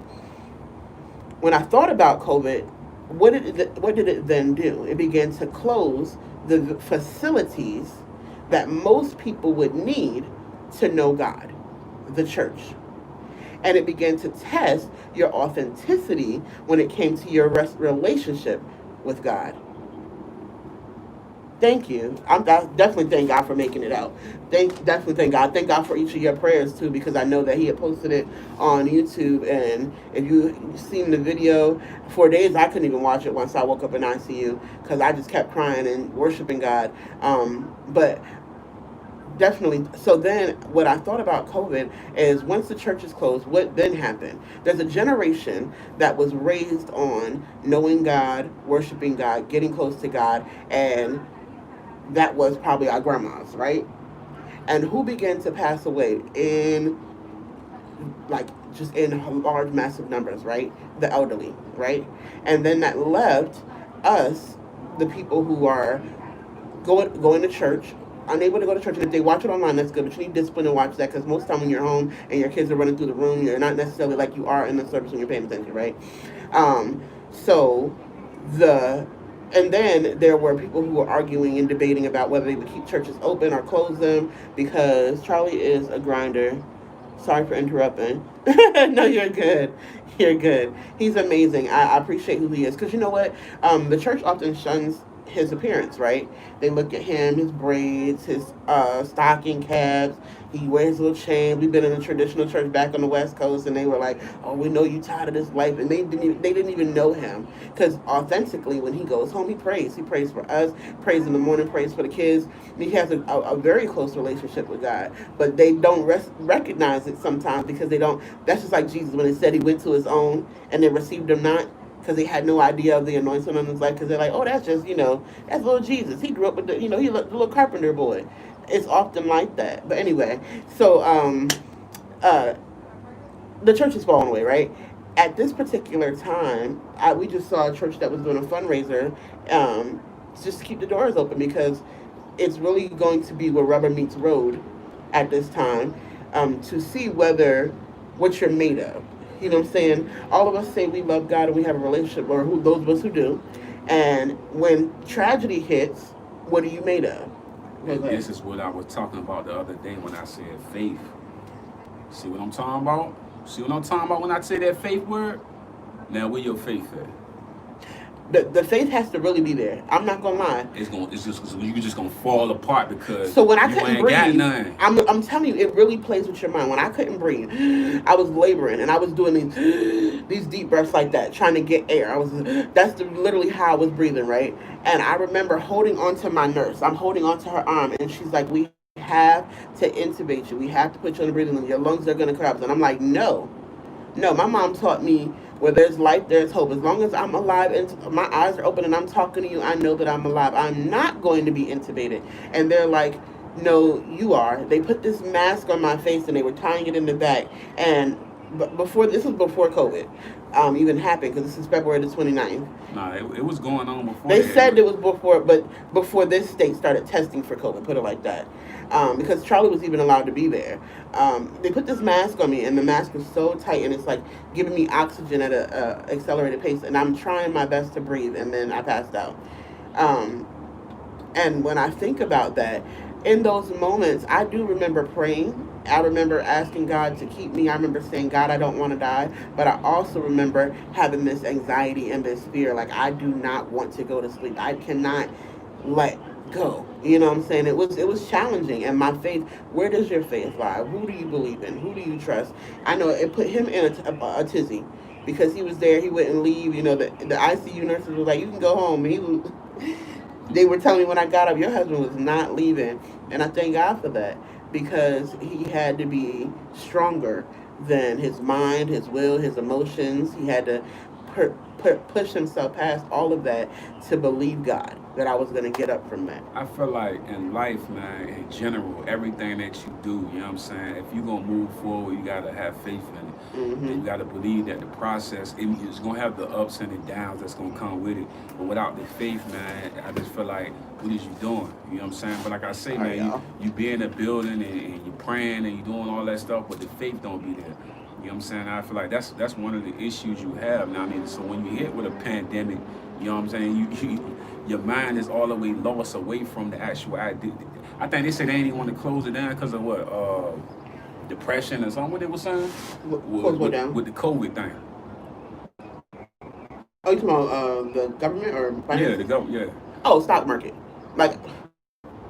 [SPEAKER 2] When I thought about COVID, what did it then do? It began to close the facilities that most people would need to know God, the church, and it began to test your authenticity when it came to your relationship with God. Thank you. I definitely thank God for making it out. Definitely thank God. Thank God for each of your prayers too, because I know that He had posted it on YouTube. And if you seen the video, for days I couldn't even watch it once I woke up in ICU because I just kept crying and worshiping God. But definitely. So then, what I thought about COVID is once the church is closed, what then happened? There's a generation that was raised on knowing God, worshiping God, getting close to God, and that was probably our grandmas, right? And who began to pass away in like just in large, massive numbers, right? The elderly, right? And then that left us, the people who are going to church, unable to go to church. And if they watch it online, that's good. But you need discipline and watch that because most time when you're home and your kids are running through the room, you're not necessarily like you are in the service when you're paying attention, right? So the and then there were people who were arguing and debating about whether they would keep churches open or close them because Charlie is a grinder. Sorry for interrupting. No, you're good. You're good. He's amazing. I appreciate who he is because you know what? The church often shuns his appearance, right? They look at him, his braids, his stocking caps. He wears a little chain. We've been in a traditional church back on the West Coast, and they were like, "Oh, we know you tired of this life," and they didn't even know him because authentically, when he goes home, he prays. He prays for us, prays in the morning, prays for the kids. He has a very close relationship with God, but they don't recognize it sometimes because they don't. That's just like Jesus when he said he went to his own and they received him not because they had no idea of the anointing on his life because they're like, oh, that's just, that's little Jesus. He grew up with he the little carpenter boy. It's often like that. But anyway, so uh, the church is falling away, right? At this particular time, we just saw a church that was doing a fundraiser just to keep the doors open because it's really going to be where rubber meets road at this time to see whether what you're made of. You know what I'm saying? All of us say we love God and we have a relationship, or those of us who do. And when tragedy hits, what are you made of?
[SPEAKER 1] And this is what I was talking about the other day when I said faith. See what I'm talking about? See what I'm talking about when I say that faith word? Now, where your faith at?
[SPEAKER 2] The faith has to really be there. I'm not gonna lie.
[SPEAKER 1] It's just you just gonna fall apart because
[SPEAKER 2] so when I
[SPEAKER 1] you
[SPEAKER 2] couldn't
[SPEAKER 1] ain't got
[SPEAKER 2] breathe,
[SPEAKER 1] none.
[SPEAKER 2] I'm telling you, it really plays with your mind. When I couldn't breathe, I was laboring and I was doing these deep breaths like that, trying to get air. Literally how I was breathing, right? And I remember holding on to my nurse. I'm holding on to her arm, and she's like, "We have to intubate you. We have to put you on the breathing limit. Your lungs are gonna collapse." And I'm like, "No." No, my mom taught me where there's life, there's hope. As long as I'm alive and my eyes are open and I'm talking to you, I know that I'm alive. I'm not going to be intubated. And they're like, no, you are. They put this mask on my face and they were tying it in the back. And this was before COVID even happened because this is February the 29th.
[SPEAKER 1] Nah, it was going on before.
[SPEAKER 2] They said it was before, but before this state started testing for COVID, put it like that. Because Charlie was even allowed to be there. They put this mask on me, and the mask was so tight, and it's like giving me oxygen at a accelerated pace, and I'm trying my best to breathe, and then I passed out. Um, and when I think about that, in those moments, I do remember praying. I remember asking God to keep me. I remember saying, God, I don't want to die. But I also remember having this anxiety and this fear. Like, I do not want to go to sleep. I cannot let go. You know what I'm saying? It was challenging. And my faith, where does your faith lie? Who do you believe in? Who do you trust? I know it put him in a tizzy because he was there. He wouldn't leave. The ICU nurses were like, you can go home. They were telling me when I got up, your husband was not leaving. And I thank God for that because he had to be stronger than his mind, his will, his emotions. He had to push himself past all of that to believe God that I was going to get up from that.
[SPEAKER 1] I feel like in life, man, in general, everything that you do, you know what I'm saying? If you're going to move forward, you got to have faith in it.
[SPEAKER 2] Mm-hmm.
[SPEAKER 1] And you got to believe that the process, it's going to have the ups and the downs that's going to come with it. But without the faith, man, I just feel like, what is you doing? You know what I'm saying? But like I say, man, you be in a building and you're praying and you're doing all that stuff, but the faith don't be there. You know what I'm saying? I feel like that's one of the issues you have. Now, I mean, so when you hit with a pandemic, you know what I'm saying? Your mind is all the way lost away from the actual idea. I think they said they didn't want to close it down because of what? Depression or something. What they were saying? With the COVID thing.
[SPEAKER 2] Oh, you talking about the government or finance?
[SPEAKER 1] Yeah, the government. Yeah.
[SPEAKER 2] Oh, stock market. Like,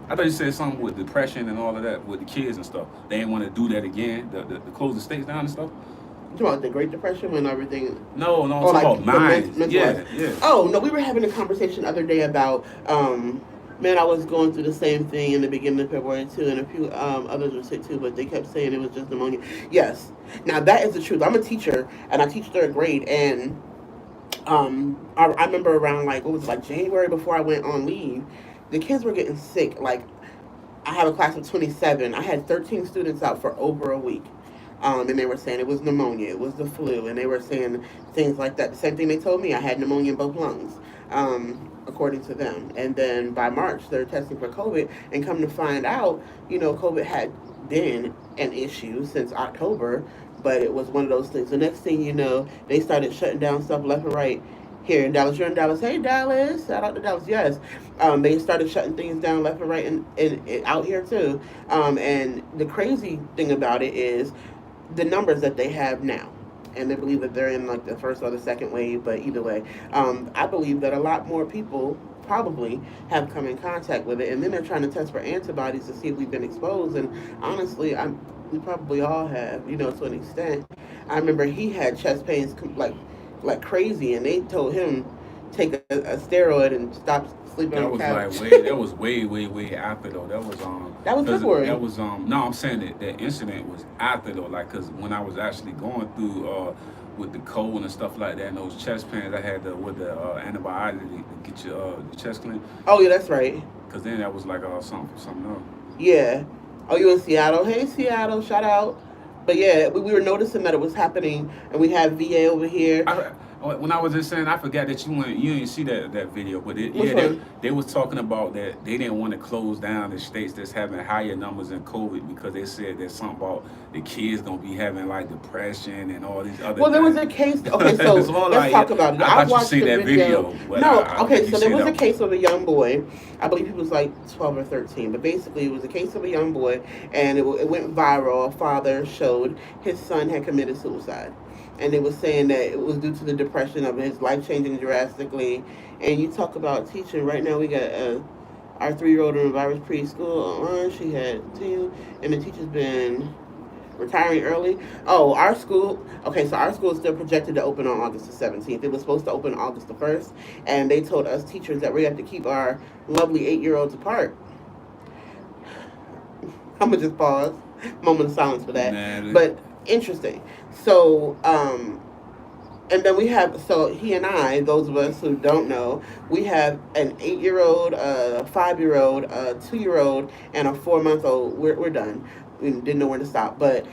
[SPEAKER 1] I thought you said something with depression and all of that with the kids and stuff. They didn't want to do that again. The close the states down and stuff.
[SPEAKER 2] you know, the Great Depression when everything,
[SPEAKER 1] No, no, I'm
[SPEAKER 2] or
[SPEAKER 1] talking
[SPEAKER 2] like
[SPEAKER 1] about
[SPEAKER 2] the
[SPEAKER 1] minds.
[SPEAKER 2] mental health.
[SPEAKER 1] Yeah, yeah.
[SPEAKER 2] Oh no, we were having a conversation the other day about man, I was going through the same thing in the beginning of February too, and a few others were sick too, but they kept saying it was just pneumonia. Yes, now that is the truth. I'm a teacher and I teach third grade, and I remember around like what was it, like January before I went on leave, the kids were getting sick. Like I have a class of 27. I had 13 students out for over a week. And they were saying it was pneumonia, it was the flu, and they were saying things like that. The same thing they told me, I had pneumonia in both lungs, according to them. And then by March, they're testing for COVID, and come to find out, COVID had been an issue since October, but it was one of those things. The next thing you know, they started shutting down stuff left and right. Here in Dallas, you're in Dallas. Hey, Dallas! Shout out to Dallas. Yes, they started shutting things down left and right, and out here too. And the crazy thing about it is the numbers that they have now. And they believe that they're in like the first or the second wave, but either way, I believe that a lot more people probably have come in contact with it, and then they're trying to test for antibodies to see if we've been exposed. And honestly, we probably all have, to an extent. I remember he had chest pains like crazy, and they told him take a steroid and stop sleeping
[SPEAKER 1] That
[SPEAKER 2] on the
[SPEAKER 1] was
[SPEAKER 2] couch.
[SPEAKER 1] like way. That was way after though. That was
[SPEAKER 2] That was
[SPEAKER 1] 'cause
[SPEAKER 2] February.
[SPEAKER 1] that was No, I'm saying that that incident was after though. Like, cause when I was actually going through with the cold and stuff like that and those chest pains, I had with the antibiotic to get your chest clean.
[SPEAKER 2] Oh yeah, that's right.
[SPEAKER 1] Cause then that was like something else.
[SPEAKER 2] Yeah. Oh, you in Seattle? Hey, Seattle, shout out. But yeah, we were noticing that it was happening, and we have VA over here.
[SPEAKER 1] When I was just saying, I forgot that you didn't see that video, but
[SPEAKER 2] Which
[SPEAKER 1] yeah,
[SPEAKER 2] one?
[SPEAKER 1] they was talking about that they didn't want to close down the states that's having higher numbers in COVID because they said there's something about the kids gonna be having like depression and all these other
[SPEAKER 2] Well, there was
[SPEAKER 1] things.
[SPEAKER 2] a case. Okay, so
[SPEAKER 1] It's all
[SPEAKER 2] let's
[SPEAKER 1] like,
[SPEAKER 2] talk about it.
[SPEAKER 1] I
[SPEAKER 2] I
[SPEAKER 1] thought you
[SPEAKER 2] watched
[SPEAKER 1] seen
[SPEAKER 2] the
[SPEAKER 1] that
[SPEAKER 2] video.
[SPEAKER 1] video, but
[SPEAKER 2] No,
[SPEAKER 1] I don't
[SPEAKER 2] okay,
[SPEAKER 1] think you
[SPEAKER 2] so there
[SPEAKER 1] seen
[SPEAKER 2] was
[SPEAKER 1] that
[SPEAKER 2] a
[SPEAKER 1] one.
[SPEAKER 2] case of a young boy. I believe he was like 12 or 13, but basically it was a case of a young boy, and it went viral. A father showed his son had committed suicide, and they was saying that it was due to the depression of his life changing drastically. And you talk about teaching. Right now, we got our 3-year-old in Virus preschool. She had 2, and the teacher's been retiring early. Oh, our school. Okay, so our school is still projected to open on August the 17th. It was supposed to open August the 1st, and they told us teachers that we have to keep our lovely 8-year-olds apart. I'm gonna just pause. Moment of silence for that.
[SPEAKER 1] Man,
[SPEAKER 2] But interesting. So, and then we have, so he and I, those of us who don't know, we have an 8-year-old, a 5-year-old, a 2-year-old, and a 4-month-old. We're done. We didn't know where to stop. But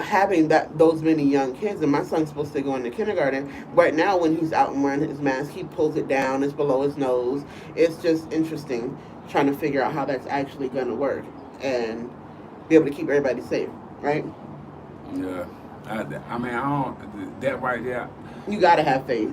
[SPEAKER 2] having those many young kids, and my son's supposed to go into kindergarten. Right now, when he's out and wearing his mask, he pulls it down. It's below his nose. It's just interesting trying to figure out how that's actually going to work and be able to keep everybody safe, right?
[SPEAKER 1] yeah. I mean, I don't that right there.
[SPEAKER 2] You got to have faith.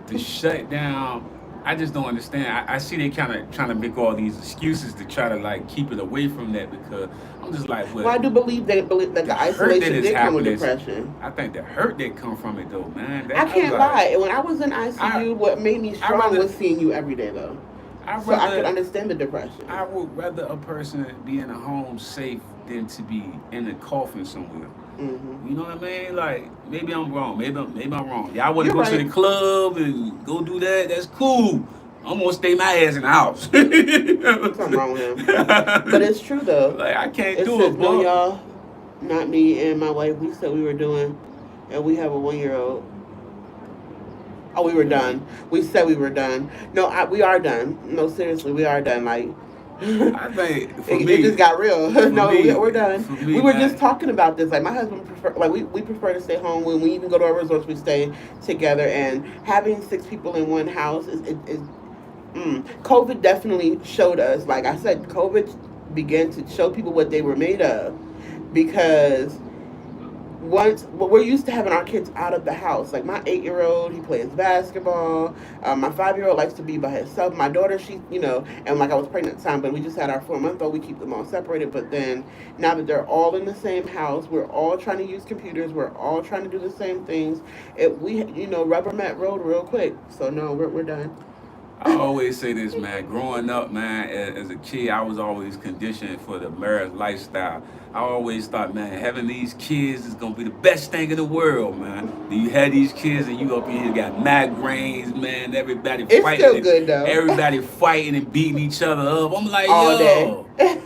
[SPEAKER 1] The shutdown, I just don't understand. I see they kind of trying to make all these excuses to try to like keep it away from that because I'm just like,
[SPEAKER 2] Well, I do believe that
[SPEAKER 1] the
[SPEAKER 2] the
[SPEAKER 1] hurt that
[SPEAKER 2] isolation
[SPEAKER 1] is
[SPEAKER 2] did come with
[SPEAKER 1] happening.
[SPEAKER 2] depression.
[SPEAKER 1] I think the hurt that come from it though, man.
[SPEAKER 2] I
[SPEAKER 1] was
[SPEAKER 2] can't
[SPEAKER 1] like,
[SPEAKER 2] lie. When I was in ICU, what made me
[SPEAKER 1] I
[SPEAKER 2] strong
[SPEAKER 1] rather,
[SPEAKER 2] was seeing you every day, though.
[SPEAKER 1] I
[SPEAKER 2] So I could
[SPEAKER 1] rather,
[SPEAKER 2] understand the depression.
[SPEAKER 1] I would rather a person be in a home safe than to be in a coffin somewhere. You know what I mean? Like maybe I'm wrong. Maybe I'm wrong. Y'all want to
[SPEAKER 2] You're
[SPEAKER 1] go to
[SPEAKER 2] right.
[SPEAKER 1] the club and go do that? That's cool. I'm gonna stay my ass in the house.
[SPEAKER 2] Something wrong with him. But it's true, though.
[SPEAKER 1] Like I can't
[SPEAKER 2] It
[SPEAKER 1] do
[SPEAKER 2] says,
[SPEAKER 1] it,
[SPEAKER 2] no,
[SPEAKER 1] bro.
[SPEAKER 2] y'all, not me and my wife. We said we were doing, and we have a 1-year-old. Oh, we were
[SPEAKER 1] Yeah.
[SPEAKER 2] done. We said we were done. No, we are done. No, seriously, we are done. Like,
[SPEAKER 1] I think for
[SPEAKER 2] it just
[SPEAKER 1] me,
[SPEAKER 2] got real. No, we're done.
[SPEAKER 1] for me,
[SPEAKER 2] We were just
[SPEAKER 1] man.
[SPEAKER 2] talking about this. Like, my husband prefer, like, we prefer to stay home. When we even go to our resorts, we stay together. And having 6 people in one house is COVID definitely showed us. Like I said, COVID began to show people what they were made of, because once, well, we're used to having our kids out of the house. Like my 8-year-old, he plays basketball. My 5-year-old likes to be by himself. My daughter, she, and like I was pregnant at the time, but we just had our 4-month-old. We keep them all separated. But then now that they're all in the same house, we're all trying to use computers. We're all trying to do the same things. Rubber met road real quick. So no, we're done.
[SPEAKER 1] I always say this, man. Growing up, man, as a kid, I was always conditioned for the marriage lifestyle. I always thought, man, having these kids is gonna be the best thing in the world, man. Then you had these kids, and you up in here got migraines, man. Everybody
[SPEAKER 2] It's still
[SPEAKER 1] fighting,
[SPEAKER 2] good though.
[SPEAKER 1] everybody fighting and beating each other up. I'm like,
[SPEAKER 2] All day.
[SPEAKER 1] yo.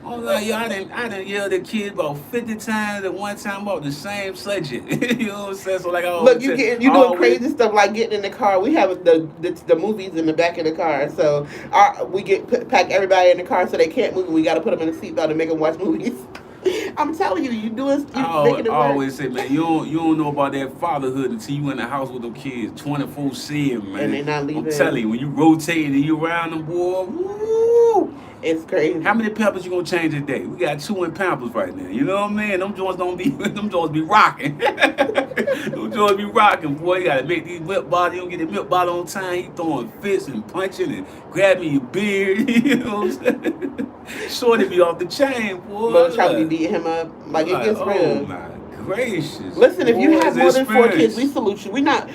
[SPEAKER 1] I'm like, yo, I done yelled at kids about 50 times at one time about the same subject. You know what I'm saying? So like I
[SPEAKER 2] Look,
[SPEAKER 1] always say,
[SPEAKER 2] you doing crazy stuff like getting in the car. We have the movies in the back of the car, so we pack everybody in the car so they can't move. We got to put them in a seatbelt and make them watch movies. I'm telling you, you making it work.
[SPEAKER 1] always say, man, you don't know about that fatherhood until you in the house with them kids 24/7, man.
[SPEAKER 2] And they not leaving.
[SPEAKER 1] I'm telling you, when you rotate and you around them, boy, woo.
[SPEAKER 2] It's crazy.
[SPEAKER 1] How many Pampers you gonna change a day? We got 2 in Pampers right now. You know what I mean? Them joints don't be, them joints be rocking. Them joints be rocking, boy. You gotta make these milk bottles. You don't get the milk bottle on time. He throwing fits and punching and grabbing your beard. You know what I'm saying? Shorty be off the chain, boy.
[SPEAKER 2] Little Charlie be beating him up. Like it gets real.
[SPEAKER 1] Oh my gracious.
[SPEAKER 2] Listen, if you have more than 4 kids,
[SPEAKER 1] experience.
[SPEAKER 2] we salute you. We're not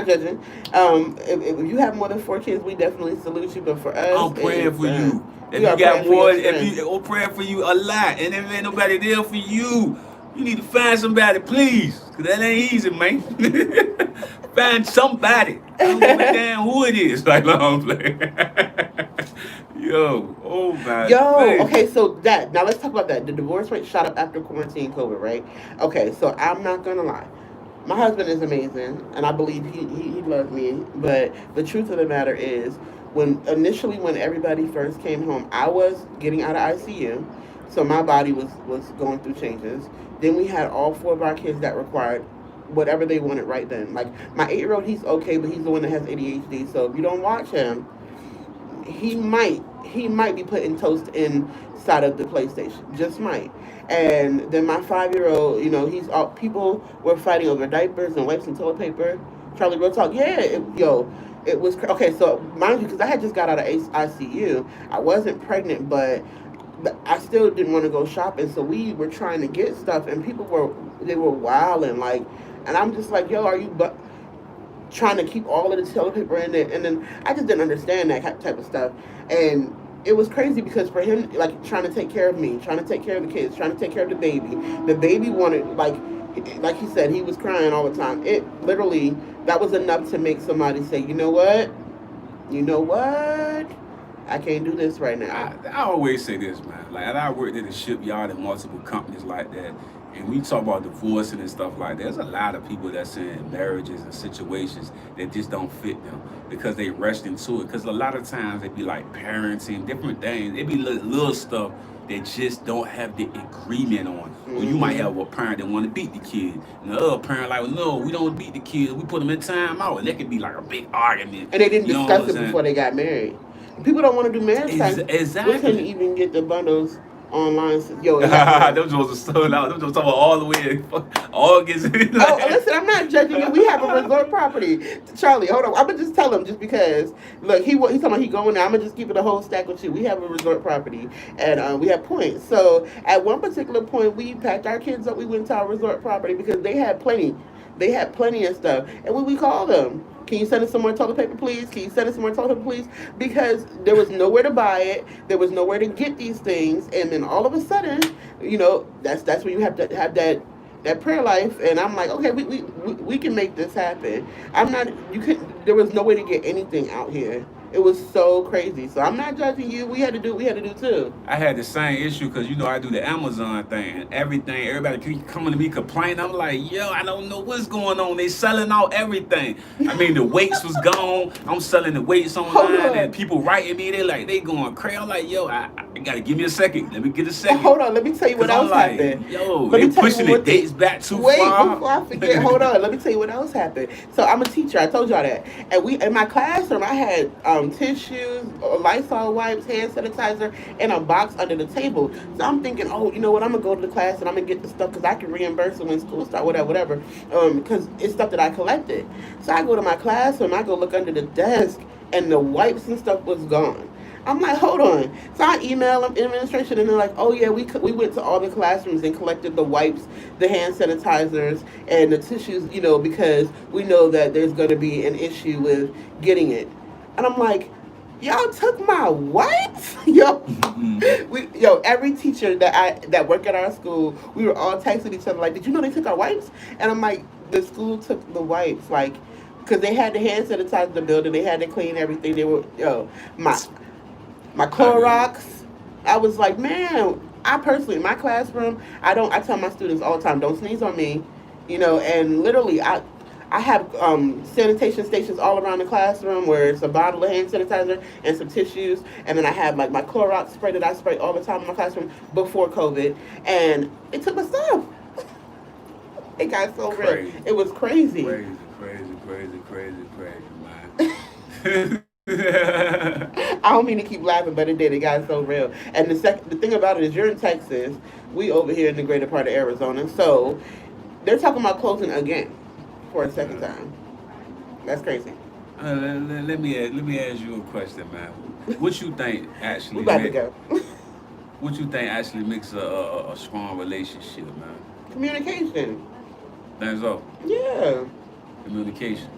[SPEAKER 2] judging. If you have more than 4 kids, we definitely salute you. But for us,
[SPEAKER 1] I'm praying for you. If
[SPEAKER 2] we
[SPEAKER 1] you
[SPEAKER 2] are
[SPEAKER 1] got
[SPEAKER 2] praying for
[SPEAKER 1] more,
[SPEAKER 2] your
[SPEAKER 1] if you, I'm praying for you a lot. And if ain't nobody there for you, you need to find somebody, please. Cause that ain't easy, man. Find somebody. I don't give a damn who it is. Like, no, I'm playing. Yo, oh my
[SPEAKER 2] Yo, okay, so now let's talk about that. The divorce rate shot up after quarantine COVID, right? Okay, so I'm not gonna lie. My husband is amazing, and I believe he loves me. But the truth of the matter is, when everybody first came home, I was getting out of ICU, so my body was going through changes. Then we had all 4 of our kids that required whatever they wanted right then. Like my 8-year-old, he's okay, but he's the one that has ADHD. So if you don't watch him, he might be putting toast inside of the PlayStation, just might. And then my 5-year-old, he's all people were fighting over diapers and wipes and toilet paper. Charlie, real talk, yeah, it was okay. So mind you, because I had just got out of ICU, I wasn't pregnant, but I still didn't want to go shopping, so we were trying to get stuff, and people were wilding like, and I'm just like, yo, are you trying to keep all of the toilet paper in there? And then I just didn't understand that type of stuff, and it was crazy because for him, like trying to take care of me, trying to take care of the kids, trying to take care of the baby wanted like he said, he was crying all the time. It literally, that was enough to make somebody say, you know what, I can't do this right now.
[SPEAKER 1] I always say this, man. Like, I worked in a shipyard and multiple companies like that, and we talk about divorcing and stuff like that. There's a lot of people that's in marriages and situations that just don't fit them because they rushed into it. Because a lot of times they be like parenting, different things. It be little stuff that just don't have the agreement on. Mm-hmm. Or you might have a parent that want to beat the kid, and the other parent like, well, no, we don't beat the kids. We put them in time out, and that could be like a big argument.
[SPEAKER 2] And they didn't discuss it before they got married. People don't want to do marriage time.
[SPEAKER 1] Exactly.
[SPEAKER 2] We couldn't even get the bundles online. Yo,
[SPEAKER 1] those ones are sold out. Those ones talking about all the way August.
[SPEAKER 2] Oh, listen, I'm not judging you. We have a resort property. Charlie, hold on. I'm gonna just tell him just because. Look, he's talking about he going there. I'm gonna just keep it a whole stack with you. We have a resort property, and we have points. So at one particular point, we packed our kids up. We went to our resort property because they had plenty. They had plenty of stuff. And when we called them, can you send us some more toilet paper, please? Can you send us some more toilet paper, please? Because there was nowhere to buy it. There was nowhere to get these things. And then all of a sudden, that's when you have to have that prayer life. And I'm like, okay, we can make this happen. There was no way to get anything out here. It was so crazy. So I'm not judging you. We had to do too.
[SPEAKER 1] I had the same issue because, I do the Amazon thing and everything. Everybody keep coming to me complaining. I'm like, yo, I don't know what's going on. They selling out everything. I mean, the weights was gone. I'm selling the weights online and people writing me. They going crazy. I'm like, yo, I got to give me a second. Let me get a second.
[SPEAKER 2] Hold on. Let me tell you what else happened.
[SPEAKER 1] Yo, they pushing the dates back too far.
[SPEAKER 2] Wait, before I forget. Hold on. Let me tell you what else happened. So I'm a teacher. I told y'all that. And in my classroom, I had tissues, Lysol wipes, hand sanitizer, and a box under the table. So I'm thinking, oh, you know what? I'm gonna go to the class and I'm gonna get the stuff because I can reimburse them when school starts, whatever. Because it's stuff that I collected. So I go to my classroom, I go look under the desk, and the wipes and stuff was gone. I'm like, hold on. So I email them administration, and they're like, oh yeah, we went to all the classrooms and collected the wipes, the hand sanitizers, and the tissues, because we know that there's going to be an issue with getting it. And I'm like, y'all took my what? Yo, every teacher that work at our school, we were all texting each other like, did you know they took our wipes? And I'm like, the school took the wipes, like, because they had to hand sanitize the building, they had to clean everything. They were, my
[SPEAKER 1] I know.
[SPEAKER 2] Clorox. I was like, man, I personally, in my classroom, I tell my students all the time, don't sneeze on me, and literally, I have sanitation stations all around the classroom where it's a bottle of hand sanitizer and some tissues, and then I have like my Clorox spray that I spray all the time in my classroom before COVID, and it took my stuff. It got so real.
[SPEAKER 1] Crazy.
[SPEAKER 2] It was crazy.
[SPEAKER 1] Crazy, crazy, crazy, crazy, crazy, man.
[SPEAKER 2] I don't mean to keep laughing, but it did. It got so real. And the thing about it is, you're in Texas. We over here in the greater part of Arizona. So they're talking about closing again for a second time. That's crazy.
[SPEAKER 1] Let me ask you a question, man. What you think
[SPEAKER 2] We
[SPEAKER 1] actually
[SPEAKER 2] about to
[SPEAKER 1] make
[SPEAKER 2] go.
[SPEAKER 1] what you think actually makes a strong relationship, man?
[SPEAKER 2] Communication.
[SPEAKER 1] That's all.
[SPEAKER 2] Yeah.
[SPEAKER 1] Communication.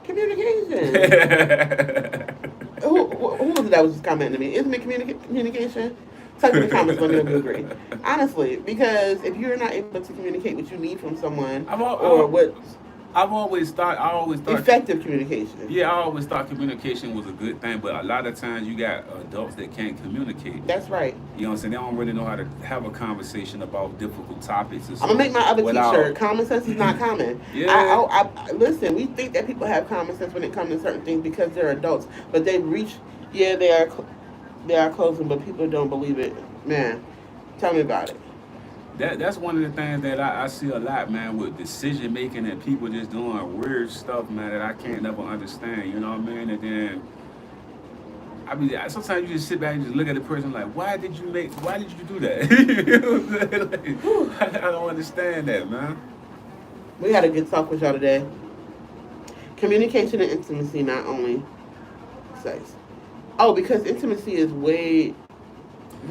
[SPEAKER 2] Communication. Who was it that was just commenting to me? Isn't it communication? Type in the comments. Let me know if you agree. Honestly, because if you're not able to communicate what you need from someone, or what
[SPEAKER 1] I always thought
[SPEAKER 2] effective communication.
[SPEAKER 1] yeah, I always thought communication was a good thing, but a lot of times you got adults that can't communicate.
[SPEAKER 2] That's right.
[SPEAKER 1] You know what I'm saying? They don't really know how to have a conversation about difficult topics and
[SPEAKER 2] I'm gonna
[SPEAKER 1] so
[SPEAKER 2] make my other
[SPEAKER 1] without
[SPEAKER 2] T-shirt. Common sense is not common.
[SPEAKER 1] yeah.
[SPEAKER 2] Listen. We think that people have common sense when it comes to certain things because they're adults, but they reach. Yeah, they are closing, but people don't believe it. Man, tell me about it.
[SPEAKER 1] That's one of the things that I see a lot, man, with decision making and people just doing weird stuff, man, that I can't never understand. You know what I mean? And then sometimes you just sit back and just look at the person like, why did you do that? You know what I'm saying?
[SPEAKER 2] Whew.
[SPEAKER 1] Like, I don't understand that, man.
[SPEAKER 2] We had a good talk with y'all today. Communication and intimacy, not only sex. Oh, because intimacy is way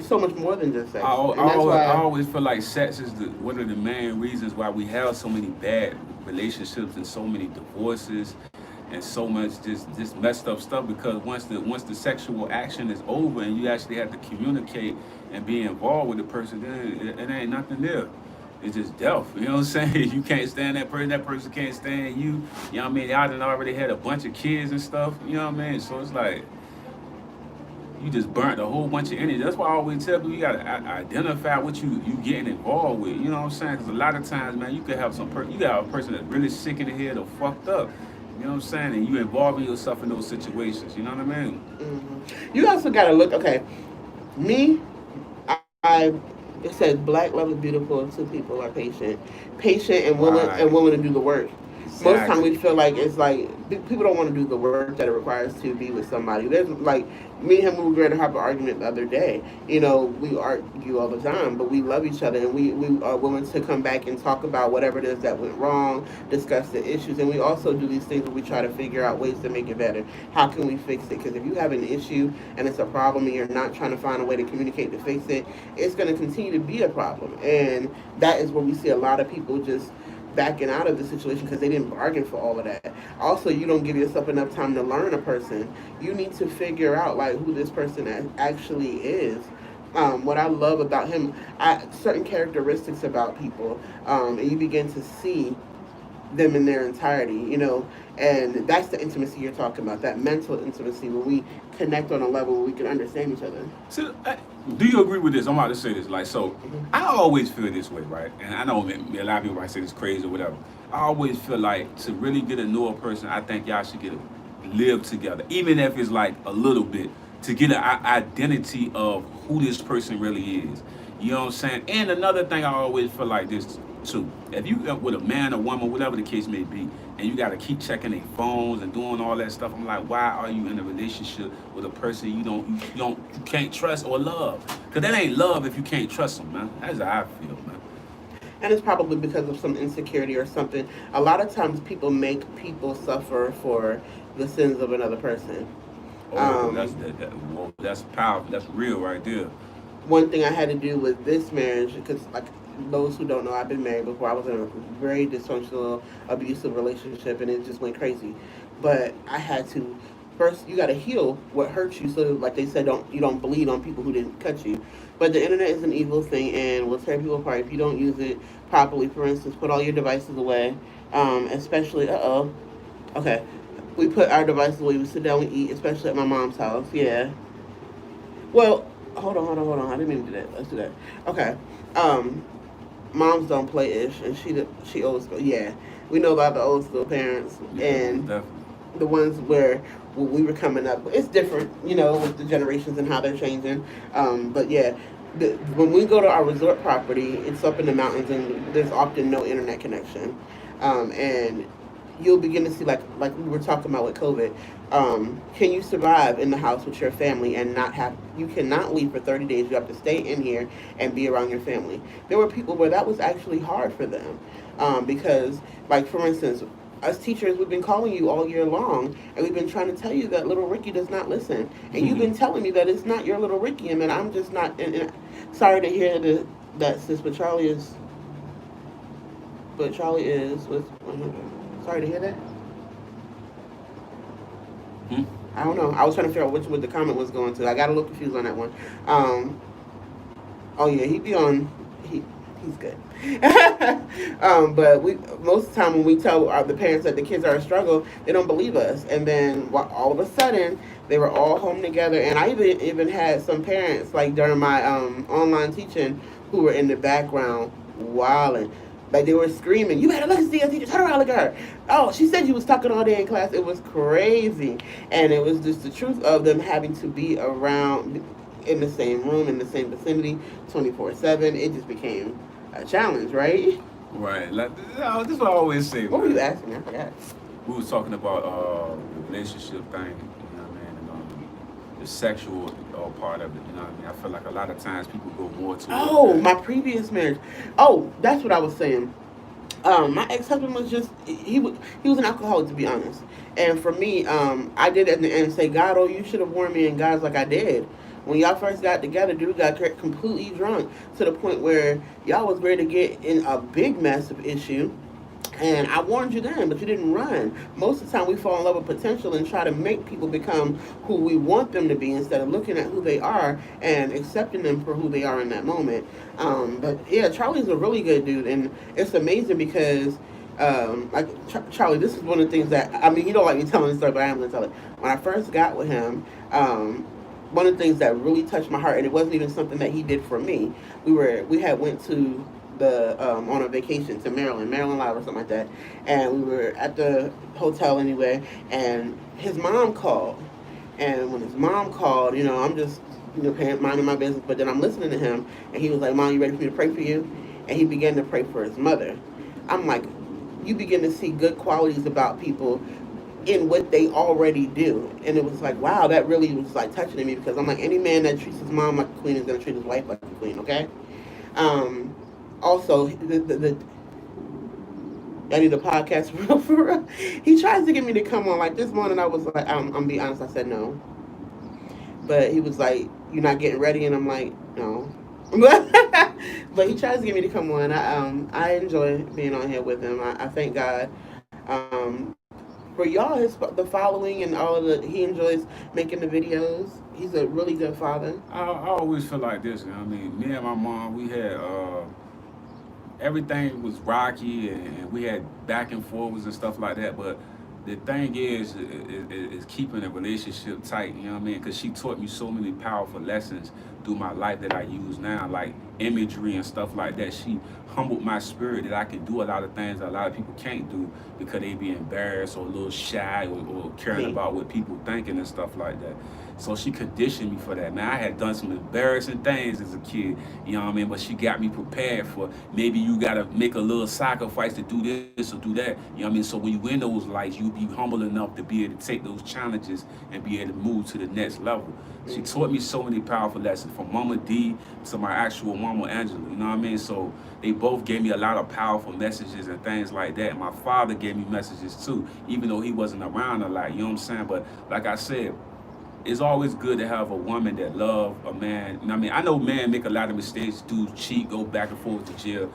[SPEAKER 2] so much more than just sex, and that's
[SPEAKER 1] I
[SPEAKER 2] why.
[SPEAKER 1] always feel like sex is one of the main reasons why we have so many bad relationships and so many divorces and so much just messed up stuff because once the sexual action is over and you actually have to communicate and be involved with the person, then it ain't nothing there. It's just death. You know what I'm saying? You can't stand that person can't stand you. You know what I mean? Y'all done already had a bunch of kids and stuff. You know what I mean? So it's like you just burnt a whole bunch of energy. That's why I always tell people you gotta identify what you getting involved with. You know what I'm saying? Because a lot of times, man, you could have you got a person that's really sick in the head or fucked up. You know what I'm saying? And you involving yourself in those situations. You know what I mean?
[SPEAKER 2] You also gotta look. Okay, me, I it says black love is beautiful. Two people are patient and
[SPEAKER 1] Right.
[SPEAKER 2] willing to do the work. Most time
[SPEAKER 1] Exactly.
[SPEAKER 2] we feel like it's like people don't want to do the work that it requires to be with somebody. There's like me and him, we were going to have an argument the other day. We argue all the time, but we love each other and we are willing to come back and talk about whatever it is that went wrong, discuss the issues, and we also do these things where we try to figure out ways to make it better. How can we fix it? Because if you have an issue and it's a problem and you're not trying to find a way to communicate to fix it, it's going to continue to be a problem. And that is where we see a lot of people just backing out of the situation because they didn't bargain for all of that. Also, you don't give yourself enough time to learn a person. You need to figure out like who this person actually is. What I love about him, certain characteristics about people, and you begin to see them in their entirety, and that's the intimacy you're talking about, that mental intimacy when we connect on a level where we can understand each other.
[SPEAKER 1] So, do you agree with this? I'm about to say this. Like, so, I always feel this way, right? And I know a lot of people might say it's crazy or whatever. I always feel like to really get to know a person, I think y'all should get to live together, even if it's like a little bit, to get an identity of who this person really is. You know what I'm saying? And another thing, I always feel like this too. If you with a man or woman, whatever the case may be, and you got to keep checking their phones and doing all that stuff, I'm like, why are you in a relationship with a person you can't trust or love? Because that ain't love if you can't trust them, man. That's how I feel, man.
[SPEAKER 2] And it's probably because of some insecurity or something. A lot of times people make people suffer for the sins of another person.
[SPEAKER 1] Oh, that's powerful. That's real right there.
[SPEAKER 2] One thing I had to do with this marriage, because like those who don't know, I've been married before. I was in a very dysfunctional, abusive relationship, and it just went crazy. But I had to first you got to heal what hurts you, so like they said, you don't bleed on people who didn't cut you. But the internet is an evil thing and will tear people apart if you don't use it properly. For instance, put all your devices away, especially okay, we put our devices away, we sit down, we eat, especially at my mom's house. Yeah, well, hold on, I didn't mean to do that. Let's do that. Okay. um Moms don't play ish, and she old school. Yeah, we know about the old school parents,
[SPEAKER 1] Yeah,
[SPEAKER 2] and
[SPEAKER 1] definitely.
[SPEAKER 2] the ones where when we were coming up. It's different, with the generations and how they're changing. But yeah, when we go to our resort property, it's up in the mountains, and there's often no internet connection. And you'll begin to see, like we were talking about with COVID. Can you survive in the house with your family and not have? You cannot leave for 30 days. You have to stay in here and be around your family. There were people where that was actually hard for them, because, like, for instance, us teachers, we've been calling you all year long, and we've been trying to tell you that little Ricky does not listen, and you've been telling me that it's not your little Ricky, and I'm just not. And sorry to hear that, sis, but Charlie is with. Sorry to hear that.
[SPEAKER 1] Hmm?
[SPEAKER 2] I don't know. I was trying to figure out which the comment was going to. I got a little confused on that one. Oh yeah, he be on. He's good. But we most of the time when we tell the parents that the kids are a struggle, they don't believe us. And then all of a sudden they were all home together. And I even had some parents, like, during my online teaching, who were in the background wilding. Like, they were screaming, "You better listen to your teacher! Turn around, look at her! Oh, she said you was talking all day in class." It was crazy, and it was just the truth of them having to be around in the same room, in the same vicinity, 24/7. It just became a challenge, right?
[SPEAKER 1] Right. Like, this is what I always say,
[SPEAKER 2] What were you
[SPEAKER 1] man.
[SPEAKER 2] asking? I forgot.
[SPEAKER 1] We was talking about the relationship thing, you know what I mean, and the sexual part of it, you know what I mean. I feel like a lot of times people go more towards
[SPEAKER 2] Oh,
[SPEAKER 1] that.
[SPEAKER 2] my previous marriage. Oh, that's what I was saying. My ex husband was just he was an alcoholic, to be honest. And for me, I did at the end say, "God, oh, you should have warned me." And God's like, "I did." When y'all first got together, dude got completely drunk to the point where y'all was ready to get in a big massive issue. And I warned you then, but you didn't run. Most of the time, we fall in love with potential and try to make people become who we want them to be instead of looking at who they are and accepting them for who they are in that moment. But yeah, Charlie's a really good dude, and it's amazing because, like, Charlie, this is one of the things that, I mean, you don't like me telling this story, but I am going to tell it. When I first got with him, one of the things that really touched my heart, and it wasn't even something that he did for me. We had went to on a vacation to Maryland Live or something like that, and we were at the hotel anyway, and his mom called, and when his mom called, I'm just minding my business, but then I'm listening to him, and he was like, "Mom, you ready for me to pray for you?" And he began to pray for his mother. I'm like, you begin to see good qualities about people in what they already do. And it was like, wow, that really was like touching me, because I'm like, any man that treats his mom like a queen is going to treat his wife like a queen, okay? Um, Also, I need a podcast for real. He tries to get me to come on. Like this morning, I was like, I'm be honest, I said no. But he was like, "You're not getting ready," and I'm like, "No." But he tries to get me to come on. I enjoy being on here with him. I thank God. For y'all, the following and all of he enjoys making the videos. He's a really good father.
[SPEAKER 1] I always feel like this, you know what I mean. Me and my mom, we had everything was rocky, and we had back and forwards and stuff like that. But the thing is keeping a relationship tight. You know what I mean? Because she taught me so many powerful lessons through my life that I use now, like imagery and stuff like that. She humbled my spirit that I could do a lot of things that a lot of people can't do because they be embarrassed or a little shy or caring
[SPEAKER 2] Me.
[SPEAKER 1] about what people thinking and stuff like that. So she conditioned me for that, man. I had done some embarrassing things as a kid, you know what I mean? But she got me prepared for maybe you gotta make a little sacrifice to do this or do that, you know what I mean? So when you win those lights, you be humble enough to be able to take those challenges and be able to move to the next level. She taught me so many powerful lessons, from Mama D to my actual Mama Angela, you know what I mean? So they both gave me a lot of powerful messages and things like that. My father gave me messages too, even though he wasn't around a lot, you know what I'm saying? But like I said, it's always good to have a woman that love a man. I mean, I know men make a lot of mistakes, do cheat, go back and forth to jail,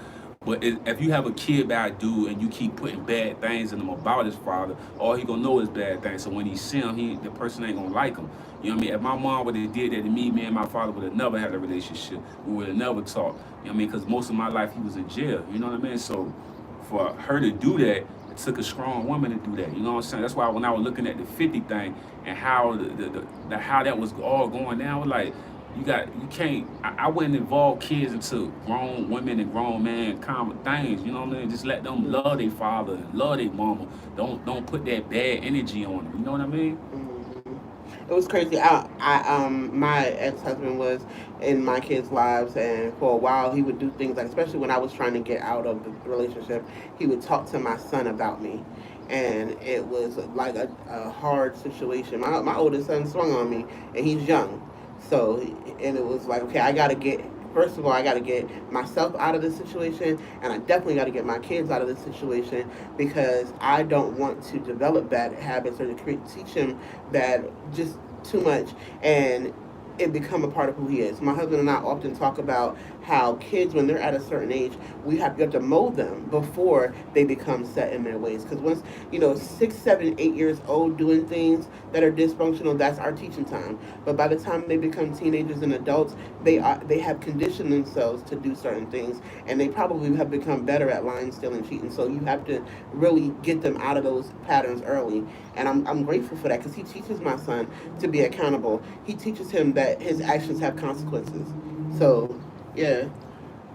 [SPEAKER 1] But if you have a kid by a dude and you keep putting bad things in him about his father, all he gonna know is bad things. So when he see him, the person ain't gonna like him. You know what I mean? If my mom would have did that to me and my father would have never had a relationship. We would have never talked. You know what I mean? Because most of my life he was in jail. You know what I mean? So for her to do that, it took a strong woman to do that. You know what I'm saying? That's why when I was looking at the 50 thing and how how that was all going down, I was like, you can't. I wouldn't involve kids into grown women and grown men common things. You know what I mean? Just let them love their father and love their mama. Don't put that bad energy on them. You know what I mean?
[SPEAKER 2] It was crazy. My ex-husband was in my kids' lives, and for a while he would do things like, especially when I was trying to get out of the relationship, he would talk to my son about me, and it was like a hard situation. My oldest son swung on me, and he's young, so and it was like, okay, I got to get. First of all, I got to get myself out of this situation, and I definitely got to get my kids out of this situation because I don't want to develop bad habits or to teach him bad, just too much, and it become a part of who he is. My husband and I often talk about how kids, when they're at a certain age, you have to mold them before they become set in their ways. Because once 6, 7, 8 years old doing things that are dysfunctional, that's our teaching time. But by the time they become teenagers and adults, they have conditioned themselves to do certain things, and they probably have become better at lying, stealing, cheating. So you have to really get them out of those patterns early. And I'm grateful for that because he teaches my son to be accountable. He teaches him that his actions have consequences. So, yeah.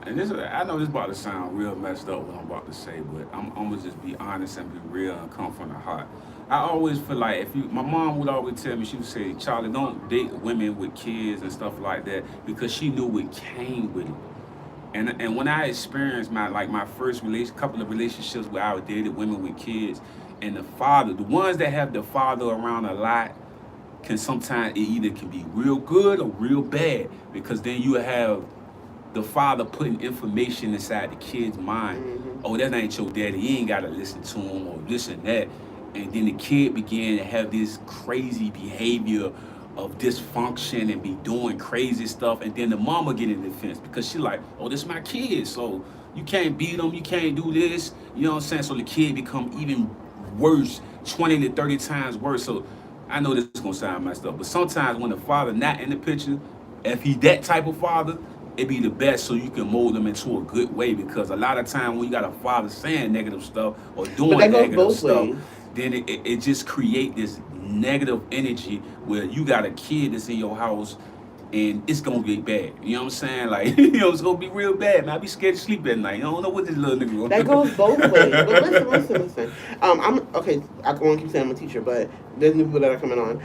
[SPEAKER 1] And this, I know this about to sound real messed up what I'm about to say, but I'm gonna just be honest and be real and come from the heart. I always feel like my mom would always tell me, she would say, Charlie, don't date women with kids and stuff like that because she knew what came with it. And when I experienced my first couple of relationships where I dated women with kids, and the ones that have the father around a lot, can sometimes it either can be real good or real bad because then you have the father putting information inside the kid's mind.
[SPEAKER 2] Mm-hmm.
[SPEAKER 1] Oh, that ain't your daddy. You ain't gotta listen to him or this and that. And then the kid began to have this crazy behavior of dysfunction and be doing crazy stuff. And then the mama get in the defense because she like, oh, this is my kid. So you can't beat him. You can't do this. You know what I'm saying? So the kid become even worse, 20 to 30 times worse. So I know this is gonna sound messed up, but sometimes when the father not in the picture, if he that type of father, it be the best so you can mold them into a good way because a lot of time when you got a father saying negative stuff or
[SPEAKER 2] But
[SPEAKER 1] doing
[SPEAKER 2] that goes
[SPEAKER 1] negative
[SPEAKER 2] both
[SPEAKER 1] stuff,
[SPEAKER 2] ways.
[SPEAKER 1] then it just create this negative energy where you got a kid that's in your house and it's gonna get bad. You know what I'm saying? Like, it's gonna be real bad, man. I be scared to sleep at night. You don't know what this little nigga gonna
[SPEAKER 2] That
[SPEAKER 1] do.
[SPEAKER 2] goes both ways. But listen. I'm okay. I won't keep saying I'm a teacher, but there's new people that are coming on.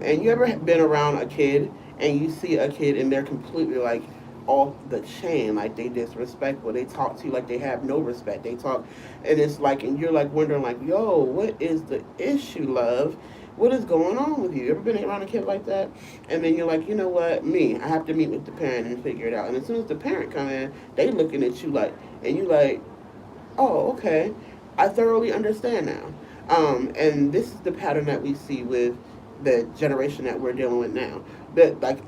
[SPEAKER 2] And you ever been around a kid and you see a kid and they're completely like off the chain, like they disrespectful. They talk to you like they have no respect. They talk, and it's like, and you're like wondering, like, yo, what is the issue, love? What is going on with you? You ever been around a kid like that? And then you're like, you know what? I have to meet with the parent and figure it out. And as soon as the parent come in, they looking at you like, and you like, oh, okay, I thoroughly understand now. And this is the pattern that we see with the generation that we're dealing with now. That like,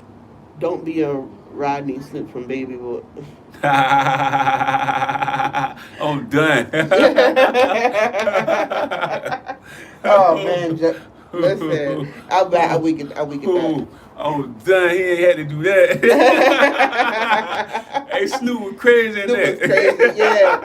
[SPEAKER 2] don't be a Rodney Snoop from Baby Boy.
[SPEAKER 1] I'm done.
[SPEAKER 2] Oh man, listen, I'll weak it back.
[SPEAKER 1] I'm done. He ain't had to do that. Hey, Snoop was crazy in
[SPEAKER 2] Snoop was crazy, yeah.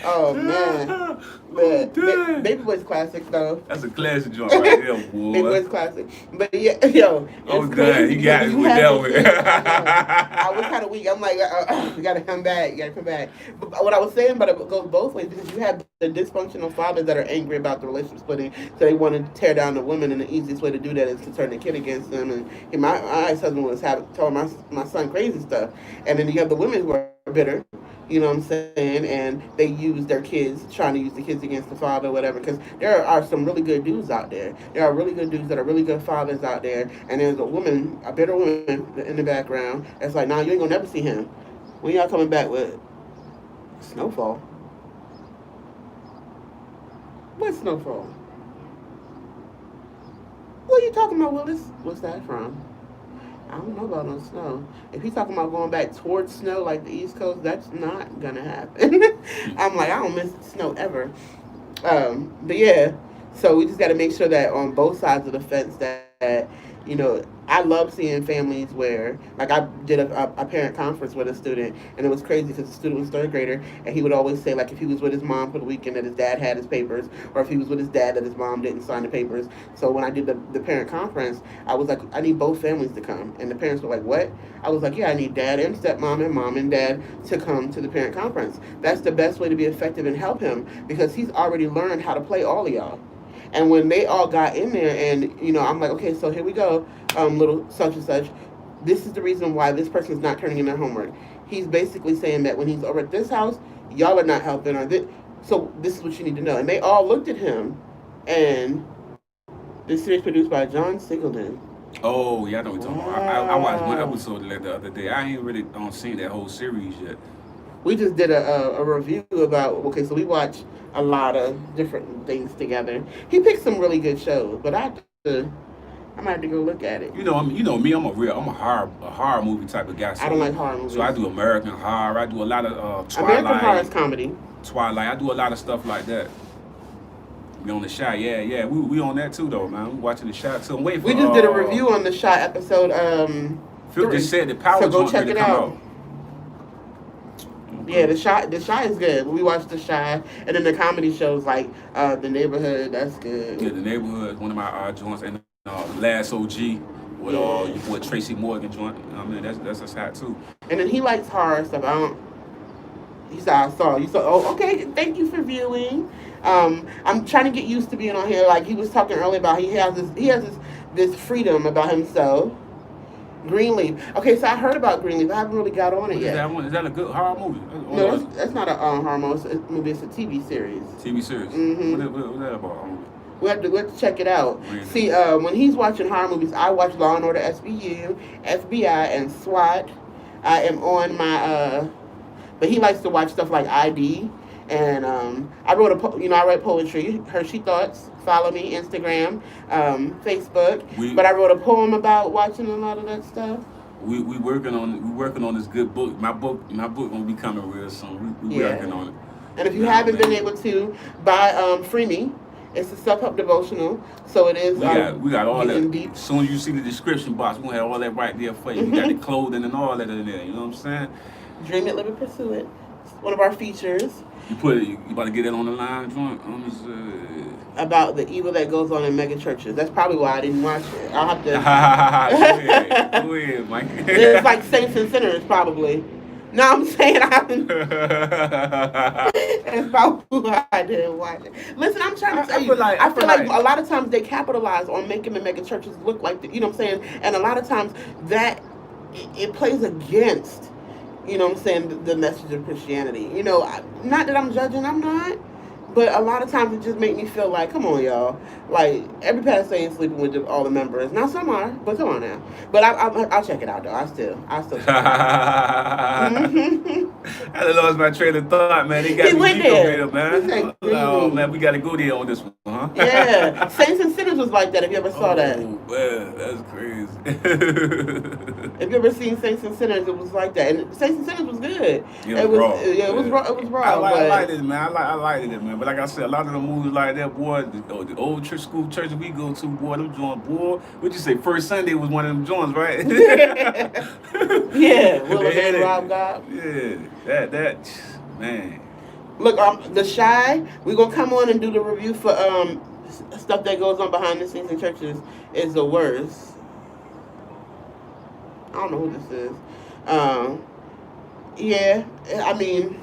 [SPEAKER 2] Oh man.
[SPEAKER 1] I'm
[SPEAKER 2] But
[SPEAKER 1] done.
[SPEAKER 2] Baby Boy's classic though.
[SPEAKER 1] That's a classic joint right there,
[SPEAKER 2] Baby
[SPEAKER 1] boy.
[SPEAKER 2] Boy's classic. But yeah, yo, it's
[SPEAKER 1] I'm done.
[SPEAKER 2] crazy
[SPEAKER 1] He
[SPEAKER 2] because
[SPEAKER 1] got
[SPEAKER 2] when
[SPEAKER 1] me
[SPEAKER 2] you
[SPEAKER 1] with
[SPEAKER 2] have
[SPEAKER 1] that
[SPEAKER 2] the
[SPEAKER 1] one.
[SPEAKER 2] kids, I was kind of weak. I'm like, you gotta come back. You gotta come back. But what I was saying, but it goes both ways because you have the dysfunctional fathers that are angry about the relationship splitting, so they want to tear down the woman, and the easiest way to do that is to turn the kid against them. And my ex-husband was telling my son crazy stuff, and then you have the women who are bitter. You know what I'm saying? And they use their kids, trying to use the kids against the father, or whatever. Because there are some really good dudes out there. There are really good dudes that are really good fathers out there. And there's a bitter woman in the background that's like, nah, you ain't gonna never see him. When y'all coming back with Snowfall? What Snowfall? What are you talking about, Willis? What's that from? I don't know about no snow. If he's talking about going back towards snow like the East Coast, that's not gonna happen. I'm like, I don't miss snow ever. But yeah, so we just got to make sure that on both sides of the fence that I love seeing families where, like, I did a parent conference with a student, and it was crazy because the student was third grader, and he would always say, like, if he was with his mom for the weekend that his dad had his papers, or if he was with his dad that his mom didn't sign the papers. So when I did the parent conference, I was like, I need both families to come, and the parents were like, what? I was like, yeah, I need dad and stepmom and mom and dad to come to the parent conference. That's the best way to be effective and help him because he's already learned how to play all of y'all. And when they all got in there, and I'm like, okay, so here we go, little such and such. This is the reason why this person's not turning in their homework. He's basically saying that when he's over at this house, y'all are not helping, or this. So this is what you need to know. And they all looked at him, and this series produced by John Singleton.
[SPEAKER 1] Oh, yeah, I know what you're talking about. I watched one
[SPEAKER 2] Wow.
[SPEAKER 1] episode of that the other day. I ain't really seen that whole series yet.
[SPEAKER 2] We just did a review about, okay, so we watched a lot of different things together. He picked some really good shows, but I might have to go look at it.
[SPEAKER 1] You know me. I'm a horror movie type of guy.
[SPEAKER 2] I don't like horror movies.
[SPEAKER 1] So I do American horror. I do a lot of
[SPEAKER 2] American horror is comedy.
[SPEAKER 1] Twilight. I do a lot of stuff like that. We on the shot, yeah. We on that too though, man. We watching the shot too. I'm waiting for.
[SPEAKER 2] We just did a review on the Shot episode.
[SPEAKER 1] Phil just said the power
[SPEAKER 2] So go
[SPEAKER 1] joint
[SPEAKER 2] check
[SPEAKER 1] ready
[SPEAKER 2] it
[SPEAKER 1] to come
[SPEAKER 2] out.
[SPEAKER 1] out.
[SPEAKER 2] Yeah, the Shy is good. We watched the Shy, and then the comedy shows like the Neighborhood. That's good.
[SPEAKER 1] Yeah, the Neighborhood, one of my joints, and Last OG with
[SPEAKER 2] Yeah.
[SPEAKER 1] your boy Tracy Morgan joint. I mean, that's a shot too.
[SPEAKER 2] And then he likes horror stuff. I don't. He said, I saw. You saw. Oh, okay. Thank you for viewing. I'm trying to get used to being on here. Like he was talking earlier about, he has this freedom about himself. Greenleaf. Okay, so I heard about Greenleaf. I haven't really got on it
[SPEAKER 1] What is
[SPEAKER 2] yet.
[SPEAKER 1] that one? Is that a good horror movie?
[SPEAKER 2] No, that's not a horror movie. It's a TV series.
[SPEAKER 1] TV series.
[SPEAKER 2] Mhm.
[SPEAKER 1] What's that about?
[SPEAKER 2] We have to check it out.
[SPEAKER 1] Really?
[SPEAKER 2] See, when he's watching horror movies, I watch Law and Order SVU, FBI, and SWAT. I am on my but he likes to watch stuff like ID. And I write poetry. Hershey Thoughts. Follow me, Instagram, Facebook. But I wrote a poem about watching a lot of that stuff.
[SPEAKER 1] We working on this good book. My book gonna be coming real soon. We
[SPEAKER 2] Yeah.
[SPEAKER 1] working on it.
[SPEAKER 2] And if you haven't been able to buy Free Me, it's a self-help devotional. So it is.
[SPEAKER 1] We got all
[SPEAKER 2] getting
[SPEAKER 1] that.
[SPEAKER 2] deep.
[SPEAKER 1] As soon as you see the description box, we gonna have all that right there for you. We got the clothing and all that in there. You know what I'm saying?
[SPEAKER 2] Dream it, live it, pursue it. It's one of our features
[SPEAKER 1] You about to get that on the line, joint?
[SPEAKER 2] about the evil that goes on in mega churches. That's probably why I didn't watch it. I'll have to.
[SPEAKER 1] Go ahead, Mike.
[SPEAKER 2] It's like Saints and Sinners, probably. No, I'm saying I haven't. That's probably why I didn't watch it. Listen, I'm trying to tell you. I feel like a lot of times they capitalize on making the mega churches look like you know what I'm saying? And a lot of times that it plays against, you know what I'm saying, the message of Christianity. Not that I'm judging, I'm not. But a lot of times it just make me feel like, come on, y'all. Like, every pastor ain't sleeping with all the members. Now, some are, but come on now. But I'll check it out, though. I'll still check it out.
[SPEAKER 1] I lost my train of thought, man. They got
[SPEAKER 2] He
[SPEAKER 1] me
[SPEAKER 2] went
[SPEAKER 1] deep over
[SPEAKER 2] there.
[SPEAKER 1] here, man.
[SPEAKER 2] He said,
[SPEAKER 1] Oh, man, we got to go there on this one, huh?
[SPEAKER 2] Yeah. Saints and Sinners was like that, if you ever saw that.
[SPEAKER 1] Oh, man, that's crazy.
[SPEAKER 2] If you ever seen Saints and Sinners, it was like that. And Saints and Sinners was good.
[SPEAKER 1] It was raw.
[SPEAKER 2] Yeah, it was raw. It was raw.
[SPEAKER 1] I liked it, man. I liked it, man. But like I said, a lot of the movies like that, boy, the old church school churches we go to, boy, them joints, boy. What'd you say? First Sunday was one of them joints, right?
[SPEAKER 2] Yeah. Will and Rob God.
[SPEAKER 1] Yeah. That, man.
[SPEAKER 2] Look, The Shy, we're going to come on and do the review for stuff that goes on behind the scenes in churches is the worst. I don't know who this is. Yeah, I mean,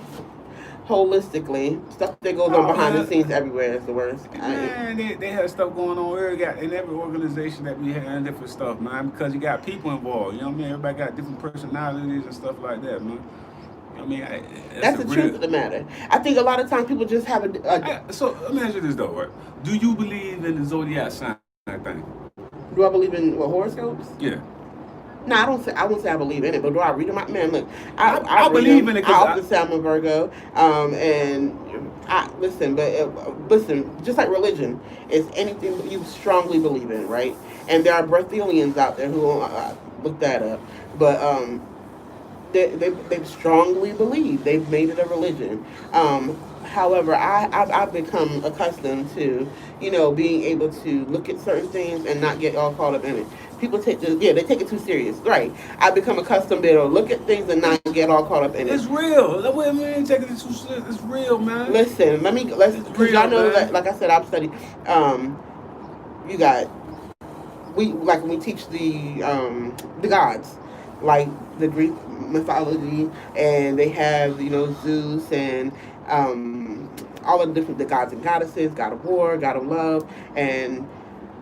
[SPEAKER 2] holistically, stuff that goes on behind the scenes everywhere is the worst.
[SPEAKER 1] Man, they have stuff going on in every organization that we have and different stuff, man, because you got people involved. You know what I mean? Everybody got different personalities and stuff like that, man. I mean,
[SPEAKER 2] that's the truth of the matter. I think a lot of times people just have
[SPEAKER 1] so let me ask you this though, right? Do you believe in the zodiac sign thing?
[SPEAKER 2] Do I believe in horoscopes?
[SPEAKER 1] Yeah.
[SPEAKER 2] No, I wouldn't say I believe in it, but do I read them? Man, look,
[SPEAKER 1] I believe in it.
[SPEAKER 2] I often say I'm a Virgo, and Listen, just like religion, it's anything that you strongly believe in, right? And there are Breathalians out there who look that up, but they strongly believe they've made it a religion. However, I've become accustomed to, being able to look at certain things and not get all caught up in it. People they take it too serious, right? I've become accustomed to look at things and not get all caught up in it.
[SPEAKER 1] It's real. Wait a minute, taking it too serious. It's real, man.
[SPEAKER 2] Listen, because y'all know that, like I said, I've studied. You got when we teach the gods, like the Greek mythology, and they have Zeus and all of the gods and goddesses, God of war, God of love, and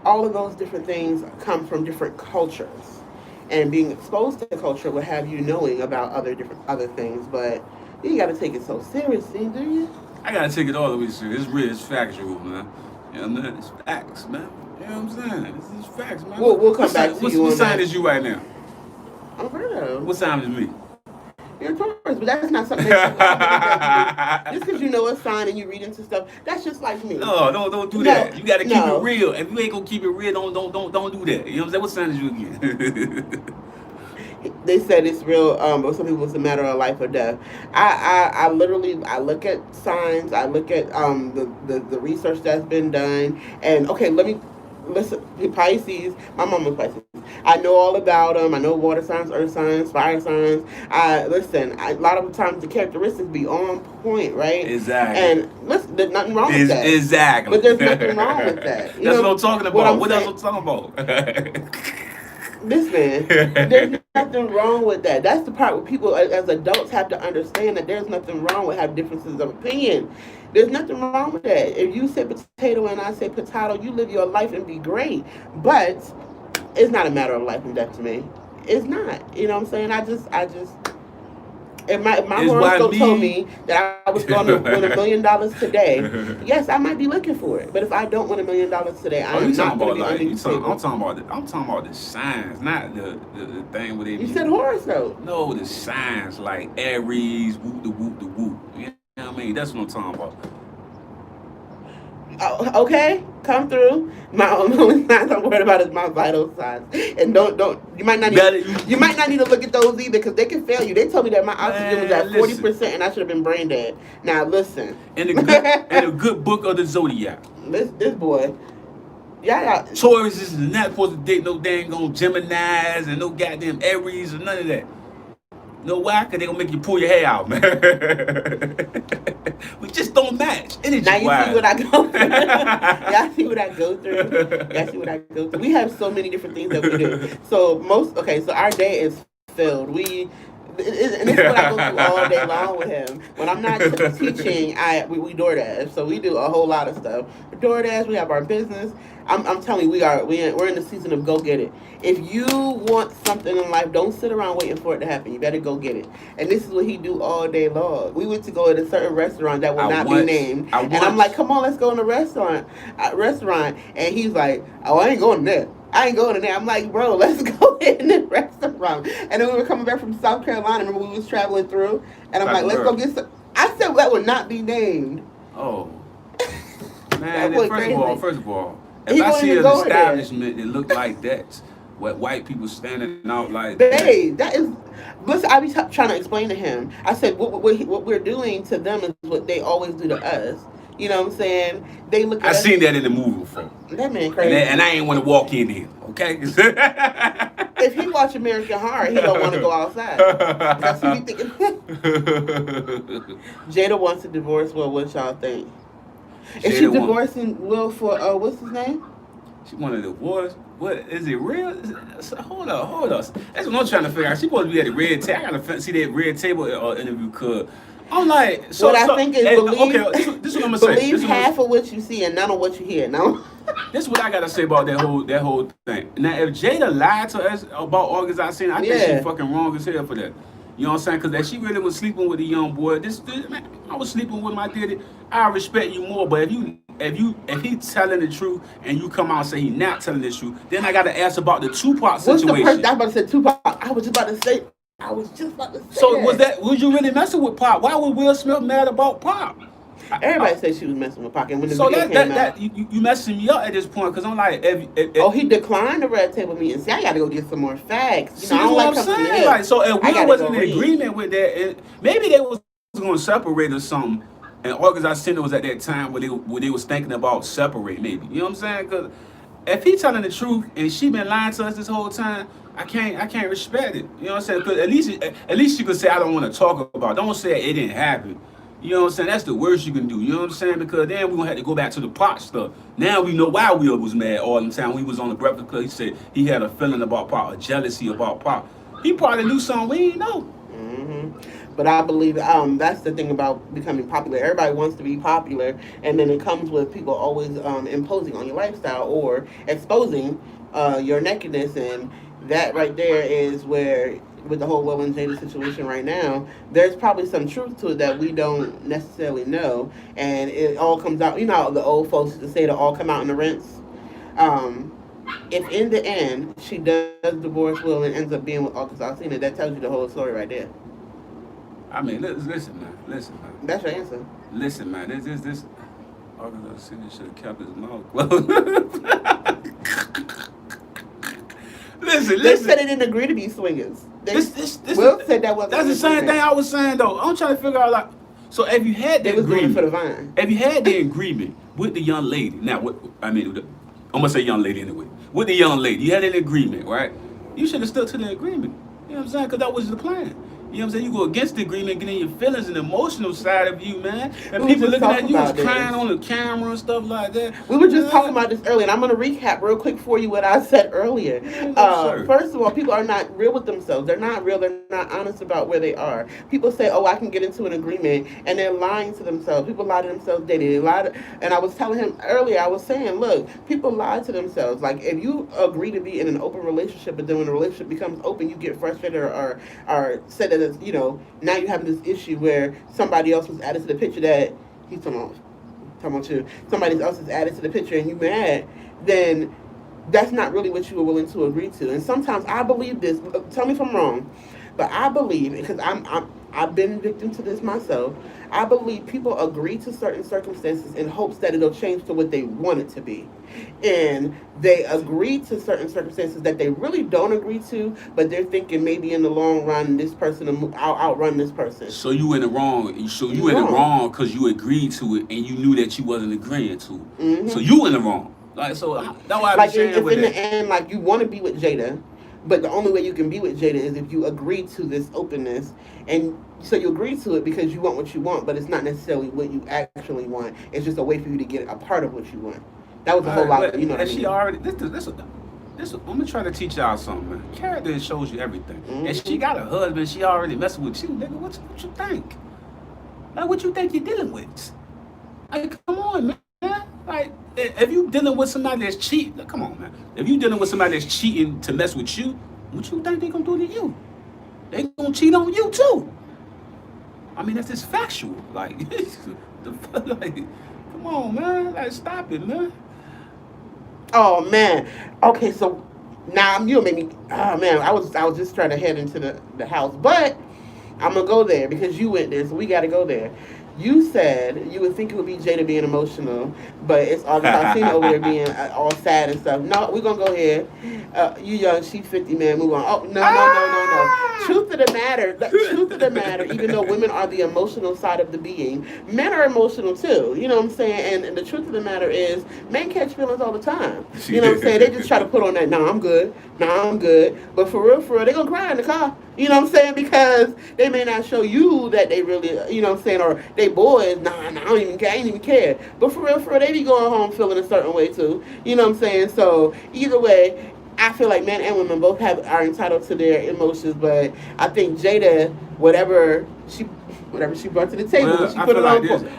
[SPEAKER 2] all of those different things come from different cultures. And being exposed to the culture will have you knowing about other things, but you got to take it so seriously, do you?
[SPEAKER 1] I gotta take it all the way serious. It's real. It's factual, man. You know what I mean? It's facts, man. You know what I'm saying? It's facts, man.
[SPEAKER 2] We'll come back to you on
[SPEAKER 1] What sign
[SPEAKER 2] that.
[SPEAKER 1] is you right now?
[SPEAKER 2] I'm Virgo.
[SPEAKER 1] What sign is me?
[SPEAKER 2] You're a Taurus, but that's not something that you just because you know a sign and you read into stuff, that's just like me.
[SPEAKER 1] No, don't do that. You gotta keep it real. If you ain't gonna keep it real, don't do that. You know what I'm saying? What sign is you again?
[SPEAKER 2] They said it's real, but some people it's a matter of life or death. I literally I look at signs, I look at the research that's been done, and okay, let me listen. Pisces, my mom was Pisces. I know all about them. I know water signs, earth signs, fire signs. A lot of the times the characteristics be on point, right?
[SPEAKER 1] Exactly.
[SPEAKER 2] And listen, there's nothing wrong with that.
[SPEAKER 1] Exactly.
[SPEAKER 2] But there's nothing wrong with that.
[SPEAKER 1] That's what I'm talking about. What else I'm talking about?
[SPEAKER 2] Listen, there's nothing wrong with that. That's the part where people, as adults, have to understand that there's nothing wrong with having differences of opinion. There's nothing wrong with that. If you say potato and I say potato, you live your life and be great. But it's not a matter of life and death to me. It's not. You know what I'm saying? I just. If my horoscope told me that I was going to win $1 million today, yes, I might be looking for it. But if I don't win $1 million today, I'm not going to be under the table.
[SPEAKER 1] I'm talking about the signs, not the thing where they.
[SPEAKER 2] You said horoscope.
[SPEAKER 1] No, the signs like Aries, whoop the whoop the whoop. You know what I mean? That's what I'm talking about.
[SPEAKER 2] Okay, come through. My only signs I'm worried about is my vital signs, and don't you might not need to look at those either because they can fail you. They told me that my oxygen was at 40% and I should have been brain dead. Now listen,
[SPEAKER 1] in a good book of the zodiac,
[SPEAKER 2] this boy, yeah.
[SPEAKER 1] Taurus is not supposed to date no dang on Geminis and no goddamn Aries or none of that. Know why? Because they gonna make you pull your hair out, man. We just don't match.
[SPEAKER 2] Now you see what I go through. Y'all see what I go through. We have so many different things that we do. So our day is filled. And this is what I go through all day long with him. When I'm not teaching, we DoorDash. So we do a whole lot of stuff. DoorDash, we have our business. I'm telling you, we're in the season of go get it. If you want something in life, don't sit around waiting for it to happen. You better go get it. And this is what he do all day long. We went to go to a certain restaurant that will not be named. And I'm like, come on, let's go in the restaurant. And he's like, oh, I ain't going there. I'm like, bro, let's go in the restaurant. And then we were coming back from South Carolina. Remember we was traveling through? And I'm like, let's go get some. I said that would not be named.
[SPEAKER 1] Oh. Man, first of all, if
[SPEAKER 2] He
[SPEAKER 1] I see an
[SPEAKER 2] go
[SPEAKER 1] establishment that look like that, what white people standing out like
[SPEAKER 2] Babe, that is. Listen, I be trying to explain to him. I said, what we're doing to them is what they always do to us. You know what I'm saying? They look at
[SPEAKER 1] I seen that in the movie before.
[SPEAKER 2] That man crazy.
[SPEAKER 1] And I ain't want to walk in here, okay?
[SPEAKER 2] If he watch American Horror, he don't want to go outside. Because he be thinking. Jada wants to divorce Will. What y'all think? Is she divorcing Will for, what's his name?
[SPEAKER 1] She wanted a divorce? What, is it real? Hold up. That's what I'm trying to figure out. She supposed to be at the red table. I gotta see that red table interview cause I'm like,
[SPEAKER 2] this is what I'm gonna say. Believe half of what you see and none of what you hear. No.
[SPEAKER 1] This is what I gotta say about that whole thing. Now, if Jada lied to us about August Alsina, I think she fucking wrong as hell for that. You know what I'm saying? Because if she really was sleeping with a young boy, man, I was sleeping with my daddy. I respect you more. But if he telling the truth and you come out and say he not telling the truth, then I gotta ask about the Tupac situation.
[SPEAKER 2] I was about to say Tupac. I was just about to say.
[SPEAKER 1] So was you really messing with Pop? Why was Will Smith mad about Pop?
[SPEAKER 2] Everybody said she was messing with Pac, and when the
[SPEAKER 1] So
[SPEAKER 2] video came out,
[SPEAKER 1] you messing me up at this point because I'm like,
[SPEAKER 2] oh, he declined the red table meeting. See, I got to go get some more facts.
[SPEAKER 1] see, that's what I'm saying. Like, so if Will wasn't in agreement with that, maybe they was going to separate or something. And August Alsina was at that time where they was thinking about separate, maybe. You know what I'm saying? Because if he telling the truth and she been lying to us this whole time, I can't respect it. You know what I'm saying? Because at least you could say I don't want to talk about it. Don't say it didn't happen. You know what I'm saying? That's the worst you can do. You know what I'm saying? Because then we're going to have to go back to the Pac stuff. Now we know why Will was mad all the time. We was on the Breakfast Club. He said he had a feeling about Pac, a jealousy about Pac. He probably knew something we didn't know.
[SPEAKER 2] But I believe that's the thing about becoming popular. Everybody wants to be popular, and then it comes with people always imposing on your lifestyle or exposing your nakedness, and that right there is where, with the whole Will and Jada situation right now, there's probably some truth to it that we don't necessarily know, and it all comes out. You know how the old folks used to say, to all come out in the rinse. If in the end she does divorce Will and ends up being with August Alsina, that tells you the whole story right there.
[SPEAKER 1] I mean, listen, man.
[SPEAKER 2] That's your answer.
[SPEAKER 1] Listen, man. This. August Alsina should have kept his mouth closed. Listen.
[SPEAKER 2] They said they didn't agree to be swingers. Will said that wasn't.
[SPEAKER 1] That's the same thing I was saying though. I'm trying to figure out, like, so if you had the agreement
[SPEAKER 2] for the vine,
[SPEAKER 1] if you had the agreement with the young lady, now I'm gonna say young lady anyway. With the young lady, you had an agreement, right? You should have stuck to the agreement. You know what I'm saying? Because that was the plan. You know what I'm saying? You go against the agreement, getting your feelings and emotional side of you, man. And people looking at you was crying on the camera and stuff like that.
[SPEAKER 2] We were just talking about this earlier, and I'm going to recap real quick for you what I said earlier. First of all, people are not real with themselves. They're not real. They're not honest about where they are. People say, oh, I can get into an agreement, and they're lying to themselves. People lie to themselves daily. They lie to, and I was telling him earlier, I was saying, look, people lie to themselves. Like, if you agree to be in an open relationship, but then when the relationship becomes open, you get frustrated or said that it's, you know, now you have this issue where somebody else was added to the picture that he's talking about you. Somebody else is added to the picture and you mad, then that's not really what you were willing to agree to. And sometimes I believe this. Tell me if I'm wrong, but I believe, because I've been victim to this myself. I believe people agree to certain circumstances in hopes that it'll change to what they want it to be. And they agree to certain circumstances that they really don't agree to, but they're thinking maybe in the long run, this person, I'll outrun this person.
[SPEAKER 1] So you in the wrong. So you in the wrong because you agreed to it and you knew that you wasn't agreeing to it. Mm-hmm. So you in the wrong. Like, so that's why I'm saying,
[SPEAKER 2] if in the end, like, you want to be with Jada, but the only way you can be with Jada is if you agree to this openness. And so you agree to it because you want what you want, but it's not necessarily what you actually want. It's just a way for you to get a part of what you want. That was a whole lot of, you know what I mean?
[SPEAKER 1] She already, this, I'm going to try to teach y'all something, man. Character shows you everything. Mm-hmm. And she got a husband, she already messing with you, nigga. What you think? Like, what you think you're dealing with? Like, come on, man. Like, if you dealing with somebody that's cheating, like, come on, man. If you dealing with somebody that's cheating to mess with you, what you think they gonna do to you? They gonna cheat on you too. I mean, that's just factual. Like, like, come on, man. Like, stop it, man.
[SPEAKER 2] Oh man. Okay, so now you make me. Oh man, I was just trying to head into the house, but I'm gonna go there because you went there, so we got to go there. You said you would think it would be Jada being emotional, but it's August Alsina over there being all sad and stuff. No, we're going to go here. You young, she's 50, man, move on. Oh, no. Truth of the matter, even though women are the emotional side of the being, men are emotional too. You know what I'm saying? And the truth of the matter is, men catch feelings all the time. You know what I'm saying? They just try to put on that, I'm good. But for real, they're going to cry in the car. You know what I'm saying? Because they may not show you that they really, you know what I'm saying, or they boys, I ain't even care. But for real, they be going home feeling a certain way too. You know what I'm saying? So either way, I feel like men and women both are entitled to their emotions, but I think Jada, whatever she brought to the table, when she put it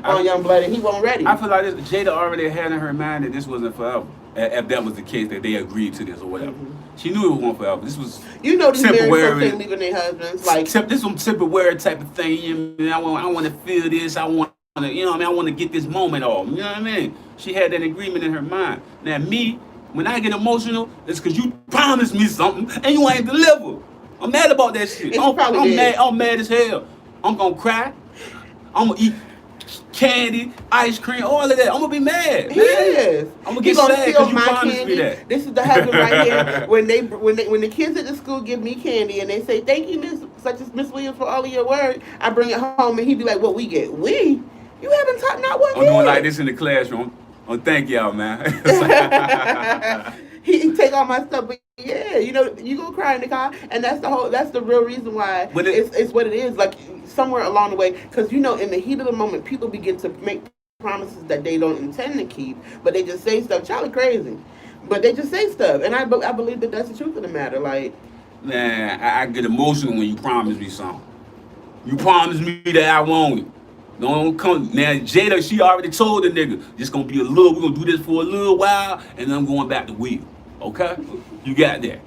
[SPEAKER 2] on Young Blood, and he wasn't ready.
[SPEAKER 1] I feel like Jada already had in her mind that this wasn't forever. If that was the case, that they agreed to this or whatever. Mm-hmm. She knew it wasn't forever. This was
[SPEAKER 2] these married folks leaving their husbands. Like,
[SPEAKER 1] this was temporary type of thing. I want to feel this. I want to, you know what I mean? I want to get this moment off. You know what I mean? She had that agreement in her mind. Now me, when I get emotional, it's because you promised me something and you ain't deliver. I'm mad about that shit. I'm mad as hell. I'm gonna cry. I'm gonna eat candy, ice cream, all of that. I'm gonna be mad,
[SPEAKER 2] He
[SPEAKER 1] man.
[SPEAKER 2] is.
[SPEAKER 1] I'm gonna
[SPEAKER 2] He
[SPEAKER 1] get
[SPEAKER 2] gonna
[SPEAKER 1] sad
[SPEAKER 2] steal
[SPEAKER 1] because you
[SPEAKER 2] my
[SPEAKER 1] promised
[SPEAKER 2] candy.
[SPEAKER 1] me that.
[SPEAKER 2] This is the husband right here. When the kids at the school give me candy and they say thank you, Miss such as Miss Williams for all of your work, I bring it home and he be like, "What we get? We? You haven't taught not one
[SPEAKER 1] I'm doing like
[SPEAKER 2] kid."
[SPEAKER 1] this in the classroom. Oh, thank y'all, man.
[SPEAKER 2] He take all my stuff, but yeah, you gonna cry in the car, and that's the real reason why
[SPEAKER 1] But
[SPEAKER 2] it's what it is. Like somewhere along the way, because in the heat of the moment, people begin to make promises that they don't intend to keep, but they just say stuff. Child are crazy, but they just say stuff, and I believe that that's the truth of the matter. Like,
[SPEAKER 1] man, I get emotional when you promise me something. You promised me that I want it. Don't come now. Jada, she already told the nigga, just gonna be we're gonna do this for a little while, and then I'm going back to Will. Okay? You got that.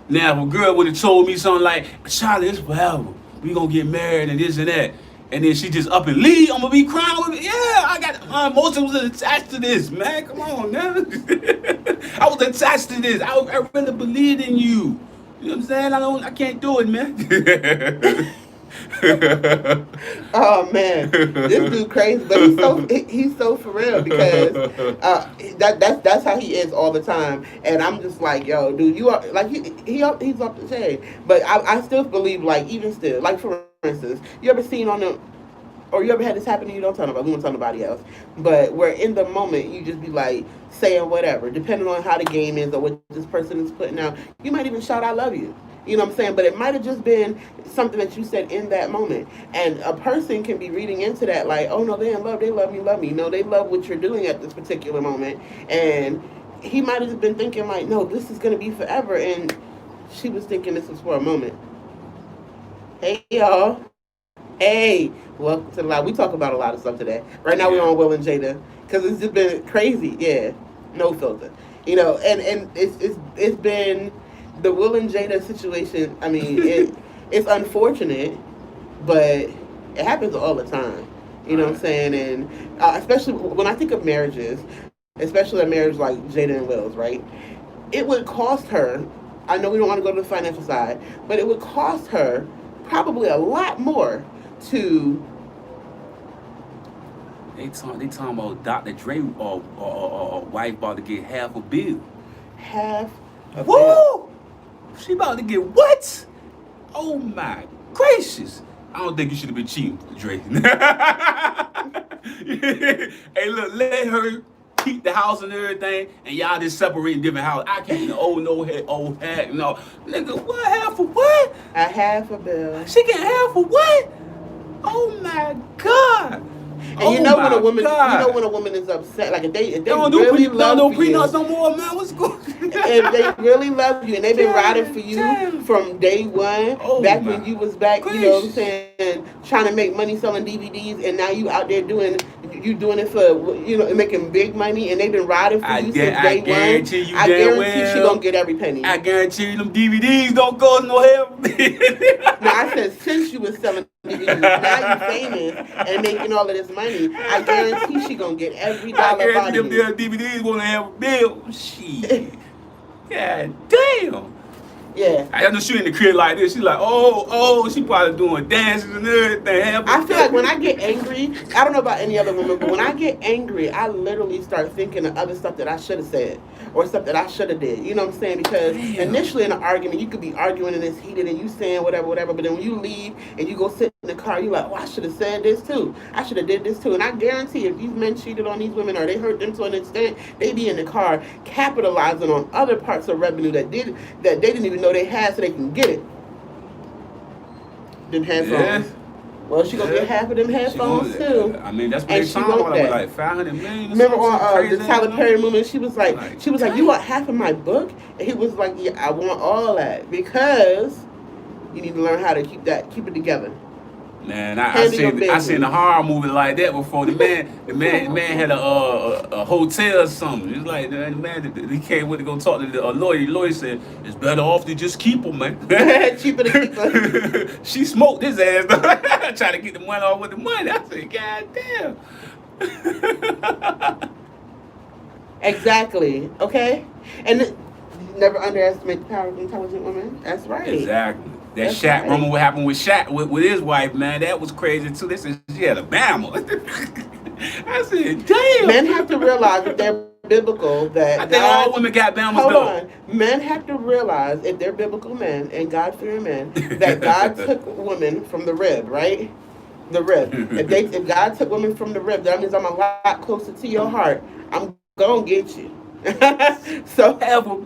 [SPEAKER 1] Now, if a girl would have told me something like, Charlie, it's forever. We gonna get married and this and that. And then she just up and leave, I'm gonna be crying with me. Yeah, I got my emotions attached to this, man. Come on, man. I was attached to this. I really believed in you. You know what I'm saying? I can't do it, man.
[SPEAKER 2] oh man, this dude crazy, but he's so for real because that's how he is all the time, and I'm just like, yo, dude, you are like he's off the chain, but I still believe, like, even still, like, for instance, you ever seen on the or you ever had this happen to you? Don't tell nobody. We won't tell nobody else. But where in the moment you just be like saying whatever, depending on how the game is or what this person is putting out. You might even shout, "I love you." You know what I'm saying? But it might have just been something that you said in that moment. And a person can be reading into that like, oh, no, they in love. They love me. No, they love what you're doing at this particular moment. And he might have just been thinking like, no, this is going to be forever. And she was thinking this was for a moment. Hey, y'all. Hey, welcome to the live. We talk about a lot of stuff today. Right now we're on Will and Jada because it's just been crazy. Yeah, no filter. And it's been the Will and Jada situation. I mean, it's unfortunate, but it happens all the time. You know what I'm saying? And especially when I think of marriages, especially a marriage like Jada and Will's, right? It would cost her. I know we don't want to go to the financial side, but it would cost her probably a lot more to.
[SPEAKER 1] They talking about Dr. Dre or wife about to get half a bill.
[SPEAKER 2] Half a
[SPEAKER 1] Woo!
[SPEAKER 2] bill.
[SPEAKER 1] She about to get what? Oh my gracious! I don't think you should have been cheating, Dre. Hey, look, let her keep the house and everything, and y'all just separate in different houses. I can't. Old hat, no, nigga. What half of what?
[SPEAKER 2] A half a bill.
[SPEAKER 1] She get half of what? Oh my God!
[SPEAKER 2] And you know when a woman is upset, like if they
[SPEAKER 1] don't
[SPEAKER 2] really love
[SPEAKER 1] no
[SPEAKER 2] you,
[SPEAKER 1] prenups no more, man. What's going?
[SPEAKER 2] If they really love you and they've been riding for you from day one, back when you was back, you know what I'm saying, trying to make money selling DVDs, and now you out there doing it for making big money, and they've been riding for you since day one. I guarantee she gonna get every penny.
[SPEAKER 1] I guarantee you them DVDs don't cost no help.
[SPEAKER 2] No, I said since you was selling DVDs, now you famous and making all of this money, I guarantee she gonna get every dollar out of you.
[SPEAKER 1] I guarantee them DVDs gonna have a bill. Shit. God damn.
[SPEAKER 2] Yeah.
[SPEAKER 1] I know she in the crib like this. She's like, oh, she probably doing dances and everything.
[SPEAKER 2] I feel like when I get angry, I don't know about any other woman, but when I get angry, I literally start thinking of other stuff that I should have said or stuff that I should have did. You know what I'm saying? Because initially in an argument, you could be arguing and it's heated and you saying whatever, but then when you leave and you go sit in the car, you're like, oh, I should have said this too. I should have did this too. And I guarantee if these men cheated on these women or they hurt them to an extent, they be in the car capitalizing on other parts of revenue that they didn't even know they had so they can get it. Them headphones. Yeah. Well, she gonna get half of them headphones too.
[SPEAKER 1] I mean, that's what they talking about. Like 500 million.
[SPEAKER 2] Remember on the Tyler Perry movie, she was like, you want half of my book? And he was like, yeah, I want all that because you need to learn how to keep it together.
[SPEAKER 1] Man, I seen a horror movie like that before. The man had a hotel or something. It's like the man he came with to go talk to the lawyer. The lawyer said it's better off to just keep him, man.
[SPEAKER 2] Cheaper to keep her.
[SPEAKER 1] She smoked his ass trying to get the money off with the money. I said, God damn.
[SPEAKER 2] Exactly. Okay, and never underestimate the power of intelligent women. That's right.
[SPEAKER 1] Exactly. That Shaq, remember what happened with Shaq with his wife, man? That was crazy too. They said she had a Bama. I said, damn.
[SPEAKER 2] Men have to realize that they're biblical, that
[SPEAKER 1] I think all women got Bamas
[SPEAKER 2] hold
[SPEAKER 1] though.
[SPEAKER 2] on. Men have to realize, if they're biblical men and God-fearing men, that God took women from the rib, right? The rib. If God took women from the rib, that means I'm a lot closer to your heart. I'm gonna get you. So
[SPEAKER 1] $500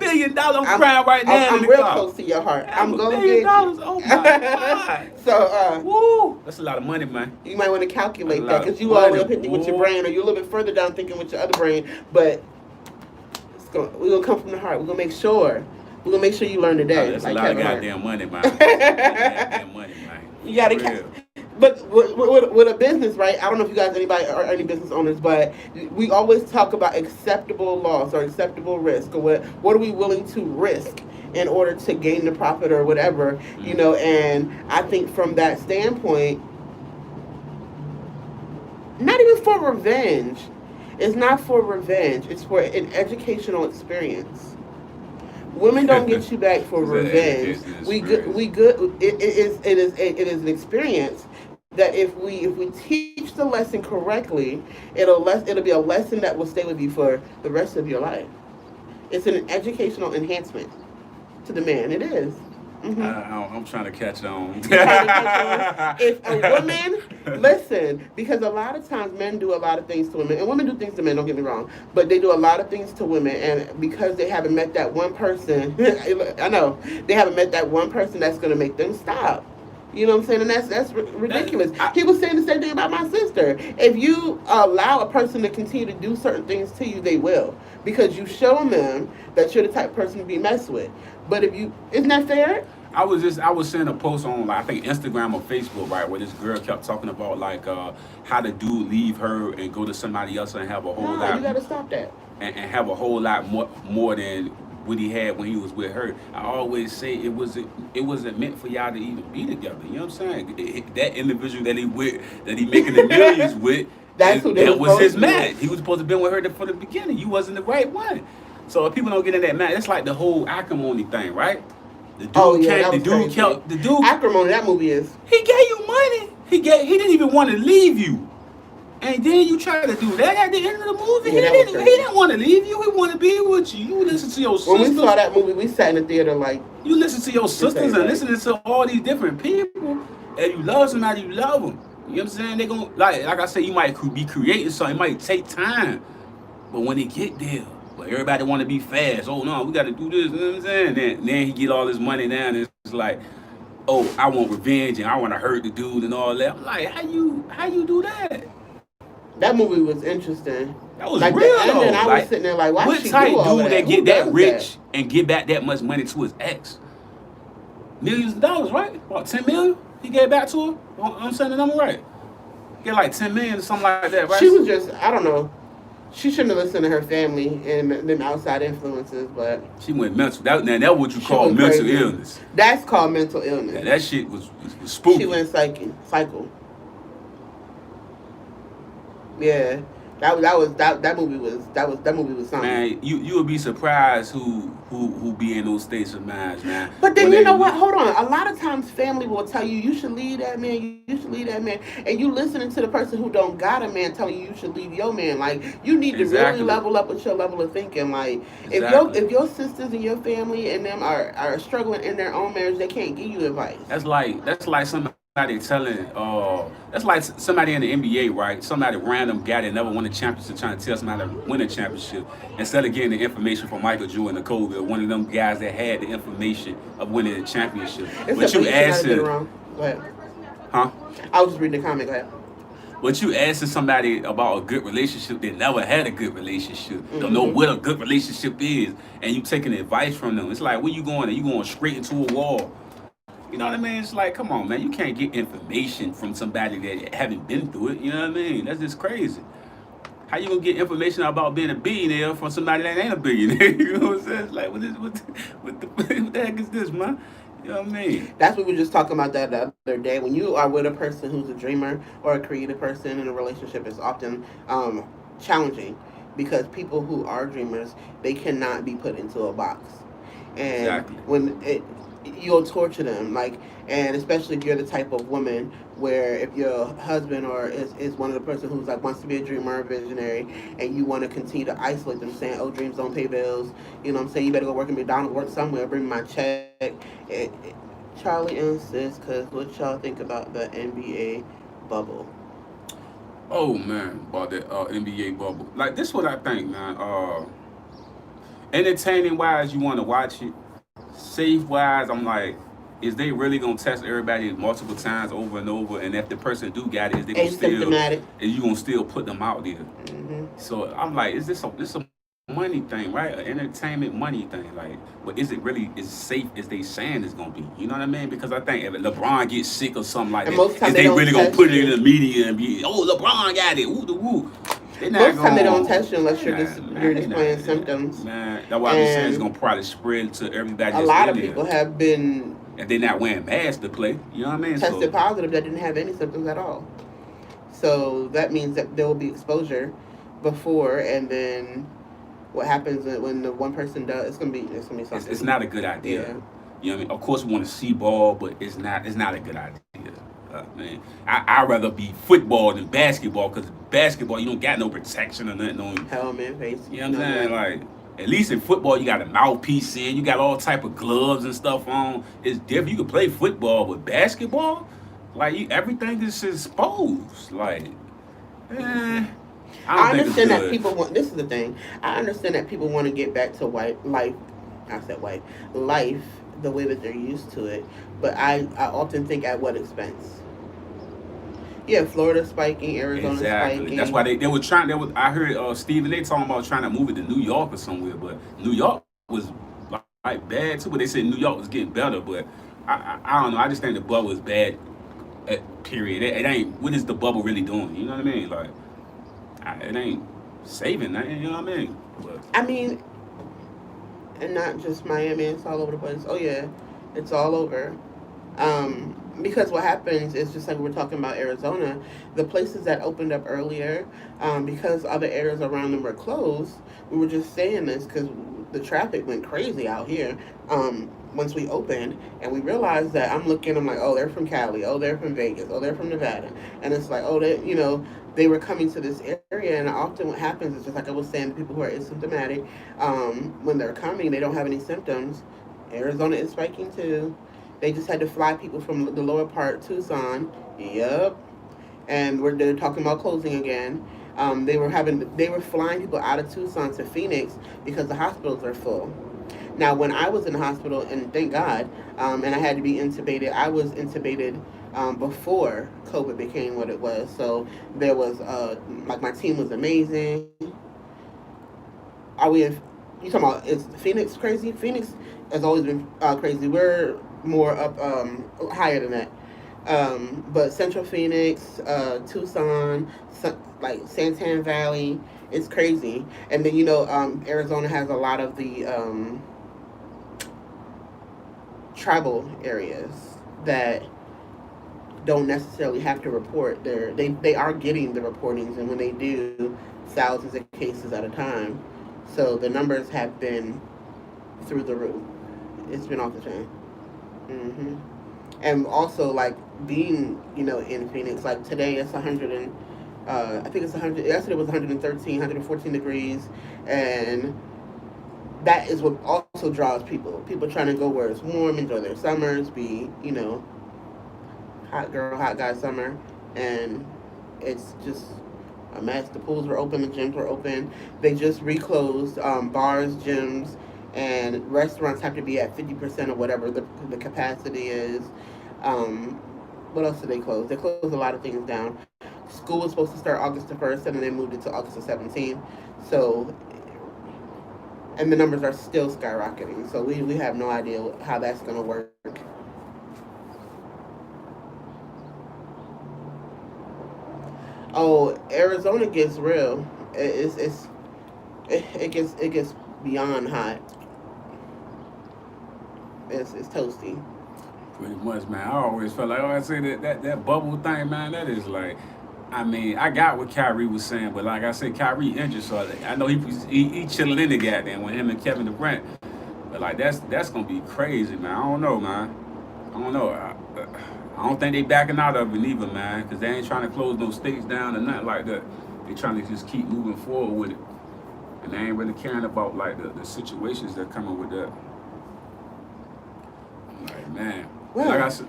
[SPEAKER 1] million. I'm crying right now.
[SPEAKER 2] I'm real close to your heart. I'm gonna get you.
[SPEAKER 1] Oh my God.
[SPEAKER 2] So
[SPEAKER 1] woo, that's a lot of money, man.
[SPEAKER 2] you might want to calculate that, because you all up thinking with your brain, or you're a little bit further down thinking with your other brain. But we're gonna come from the heart. We're gonna make sure you learn today.
[SPEAKER 1] That's
[SPEAKER 2] like
[SPEAKER 1] a lot
[SPEAKER 2] Kevin
[SPEAKER 1] of
[SPEAKER 2] Hart.
[SPEAKER 1] goddamn money, man. Goddamn money, man.
[SPEAKER 2] You gotta but with a business, right? I don't know if you guys anybody are any business owners, but we always talk about acceptable loss or acceptable risk, or what are we willing to risk in order to gain the profit or whatever, you know. And I think from that standpoint, not even for revenge. It's not for revenge. It's for an educational experience. Women don't get you back for revenge. We good. It is an experience that if we teach the lesson correctly, it'll be a lesson that will stay with you for the rest of your life. It's an educational enhancement to the man. It is. Mm-hmm.
[SPEAKER 1] I'm trying to catch on.
[SPEAKER 2] If a woman, listen, because a lot of times men do a lot of things to women, and women do things to men, don't get me wrong, but they do a lot of things to women, and because they haven't met that one person, I know, they haven't met that one person that's going to make them stop. You know what I'm saying? And that's ridiculous. He was saying the same thing about my sister. If you allow a person to continue to do certain things to you, they will. Because you show them that you're the type of person to be messed with. But isn't that fair?
[SPEAKER 1] I was seeing a post on, like, I think Instagram or Facebook, right, where this girl kept talking about, like, how the dude leave her and go to somebody else and have a whole lot.
[SPEAKER 2] You gotta stop that.
[SPEAKER 1] And have a whole lot more than what he had when he was with her. I always say it wasn't meant for y'all to even be together. You know what I'm saying? That individual that he making the millions with,
[SPEAKER 2] that
[SPEAKER 1] was his match. He was supposed to be with her from the beginning. You wasn't the right one. So if people don't get in that match, that's like the whole acrimony thing, right? The dude
[SPEAKER 2] acrimony. That movie is.
[SPEAKER 1] He gave you money. He didn't even want to leave you. And then you try to do that at the end of the movie.
[SPEAKER 2] Yeah,
[SPEAKER 1] he didn't want to leave you. He wanted to be with you. You listen to your sisters.
[SPEAKER 2] When we saw that movie, we sat in the theater like.
[SPEAKER 1] You listen to your sisters and listening to all these different people. And you love somebody, you love them. You know what I'm saying? They gonna like I said, you might be creating something. It might take time, but when they get there, like everybody want to be fast. Oh no, we got to do this. You know what I'm saying? Then he get all this money now, and it's like, oh, I want revenge and I want to hurt the dude and all that. I'm like, how you do that?
[SPEAKER 2] That movie was interesting.
[SPEAKER 1] That was
[SPEAKER 2] like
[SPEAKER 1] real
[SPEAKER 2] though.
[SPEAKER 1] And
[SPEAKER 2] I was sitting there like, why
[SPEAKER 1] what
[SPEAKER 2] she
[SPEAKER 1] type
[SPEAKER 2] do all
[SPEAKER 1] dude that
[SPEAKER 2] Who
[SPEAKER 1] get that rich
[SPEAKER 2] that?
[SPEAKER 1] and give back that much money to his ex? Millions of dollars, right? About 10 million he gave back to her. I'm saying the number right. Get like 10 million or something like that, right?
[SPEAKER 2] She was just, I don't know. She shouldn't have listened to her family and them outside influences, but
[SPEAKER 1] she went mental. That's what you call mental illness.
[SPEAKER 2] That's called mental illness.
[SPEAKER 1] Yeah, that shit was spooky.
[SPEAKER 2] She went cycle. Yeah. That movie was something.
[SPEAKER 1] Man, you would be surprised who be in those states of mind, man.
[SPEAKER 2] But then you know what? Hold on. A lot of times family will tell you should leave that man, you should leave that man. And you listening to the person who don't got a man telling you should leave your man. Like, you need to really level up with your level of thinking. Like, if your sisters and your family and them are struggling in their own marriage, they can't give you advice.
[SPEAKER 1] That's like somebody telling, that's like somebody in the NBA, right? Somebody random guy that never won a championship trying to tell somebody to win a championship instead of getting the information from Michael Jordan or Kobe, or one of them guys that had the information of winning a championship. But you asking,
[SPEAKER 2] go ahead.
[SPEAKER 1] Huh?
[SPEAKER 2] I was just reading the comment. Go ahead.
[SPEAKER 1] But you asking somebody about a good relationship that never had a good relationship, don't know what a good relationship is, and you taking advice from them. It's like, where you going? Are you going straight into a wall? You know what I mean? It's like, come on, man. You can't get information from somebody that haven't been through it. You know what I mean? That's just crazy. How you gonna get information about being a billionaire from somebody that ain't a billionaire? You know what I'm saying? It's like, what the heck is this, man? You know what I mean?
[SPEAKER 2] That's what we were just talking about that the other day. When you are with a person who's a dreamer or a creative person in a relationship, it's often challenging because people who are dreamers, they cannot be put into a box. And when you'll torture them, like, and especially if you're the type of woman where if your husband or is one of the person who's like wants to be a dreamer or a visionary, and you want to continue to isolate them, saying, oh, dreams don't pay bills, you know what I'm saying, you better go work at McDonald's, work somewhere, bring me my check. Charlie insists, because what y'all think about the NBA bubble?
[SPEAKER 1] Oh man, about the NBA bubble. Like this, what I think, man. Entertaining wise, you want to watch it. Safe wise, I'm like, is they really gonna test everybody multiple times over and over? And if the person do got it, is they gonna still,
[SPEAKER 2] Asymptomatic.
[SPEAKER 1] is you gonna still put them out there?
[SPEAKER 2] Hmm.
[SPEAKER 1] So I'm like, is this a money thing, right? An entertainment money thing, like, but is it really as safe as they saying it's gonna be? You know what I mean? Because I think if LeBron gets sick or something like
[SPEAKER 2] And
[SPEAKER 1] that,
[SPEAKER 2] most time
[SPEAKER 1] is
[SPEAKER 2] they
[SPEAKER 1] they
[SPEAKER 2] don't
[SPEAKER 1] really gonna
[SPEAKER 2] test
[SPEAKER 1] put it in
[SPEAKER 2] you.
[SPEAKER 1] the media and be, oh, LeBron got it, woo the woo? They not
[SPEAKER 2] Most time they
[SPEAKER 1] gonna,
[SPEAKER 2] don't test you unless you're
[SPEAKER 1] they not,
[SPEAKER 2] displaying symptoms.
[SPEAKER 1] man. That's why I be saying it's
[SPEAKER 2] And
[SPEAKER 1] gonna probably spread to everybody
[SPEAKER 2] a
[SPEAKER 1] that's
[SPEAKER 2] lot
[SPEAKER 1] in
[SPEAKER 2] of
[SPEAKER 1] there.
[SPEAKER 2] people have been
[SPEAKER 1] If they not wearing masks to play, you know what I mean?
[SPEAKER 2] tested
[SPEAKER 1] So
[SPEAKER 2] positive that didn't have any symptoms at all. So that means that there will be exposure before, and then what happens when the one person does, it's gonna be
[SPEAKER 1] it's
[SPEAKER 2] something.
[SPEAKER 1] not a good idea.
[SPEAKER 2] Yeah.
[SPEAKER 1] You know what I mean? Of course, we want to see ball, but it's not a good idea. Man, I'd rather be football than basketball because basketball you don't got no protection or nothing on you.
[SPEAKER 2] Helmet, face,
[SPEAKER 1] You know what I'm
[SPEAKER 2] none of
[SPEAKER 1] saying?
[SPEAKER 2] that.
[SPEAKER 1] Like at least in football you got a mouthpiece in, you got all type of gloves and stuff on. It's different. You can play football, but basketball, like everything is exposed. Like, eh, I don't
[SPEAKER 2] I
[SPEAKER 1] think it's
[SPEAKER 2] understand that
[SPEAKER 1] good.
[SPEAKER 2] people want. This is the thing. I understand that people want to get back to white life. I said white life the way that they're used to it, but I often think at what expense? Yeah, Florida spiking, Arizona
[SPEAKER 1] Exactly. That's
[SPEAKER 2] spiking.
[SPEAKER 1] why they were trying. They was, I heard Stephen they talking about trying to move it to New York or somewhere, but New York was like bad too. But they said New York was getting better, but I don't know. I just think the bubble is bad. Period. It ain't. What is the bubble really doing? You know what I mean? Like, it ain't saving nothing. You know what I mean? But
[SPEAKER 2] I mean, and not just Miami. It's all over the place. Oh yeah, it's all over. Because what happens is just like we were talking about Arizona, the places that opened up earlier, because other areas around them were closed. We were just saying this because the traffic went crazy out here. Once we opened, and we realized that I'm like, oh, they're from Cali, oh, they're from Vegas, oh, they're from Nevada, and it's like, oh, they were coming to this area, and often what happens is just like I was saying, the people who are asymptomatic, when they're coming, they don't have any symptoms. Arizona is spiking too. They just had to fly people from the lower part, Tucson. Yep. And they're talking about closing again. They were flying people out of Tucson to Phoenix because the hospitals are full. Now, when I was in the hospital, and thank God, and I had to be intubated, I was intubated before COVID became what it was. So there was like my team was amazing. Are we? You talking about is Phoenix crazy? Phoenix has always been crazy. We're more up higher than that. But Central Phoenix, Tucson, like Santan Valley, it's crazy. And then Arizona has a lot of the tribal areas that don't necessarily have to report. They are getting the reportings, and when they do, thousands of cases at a time. So the numbers have been through the roof. It's been off the chain. Hmm. And also like being in Phoenix, like today it's 100 and I think it's 100. Yesterday was 113, 114 degrees, and that is what also draws people. People trying to go where it's warm, enjoy their summers, be hot girl, hot guy summer, and it's just a mess. The pools were open, the gyms were open. They just reclosed bars, gyms, and restaurants have to be at 50% of whatever the capacity is. Um, what else did they close? They closed a lot of things down. School was supposed to start August the 1st, and then they moved it to August the 17th. So, and the numbers are still skyrocketing. So we have no idea how that's going to work. Oh, Arizona gets real. It gets beyond hot. It's toasty.
[SPEAKER 1] pretty much, man. I always felt like, I say that bubble thing, man. That is like, I mean, I got what Kyrie was saying, but like I said, Kyrie injured, so I know he chilling in the goddamn with him and Kevin Durant. But like that's gonna be crazy, man. I don't know, man. I don't know. I don't think they backing out of it either, man, because they ain't trying to close no states down or nothing like that. They trying to just keep moving forward with it, and they ain't really caring about like the situations that coming with that. I'm like, man,
[SPEAKER 2] Well,
[SPEAKER 1] like I said,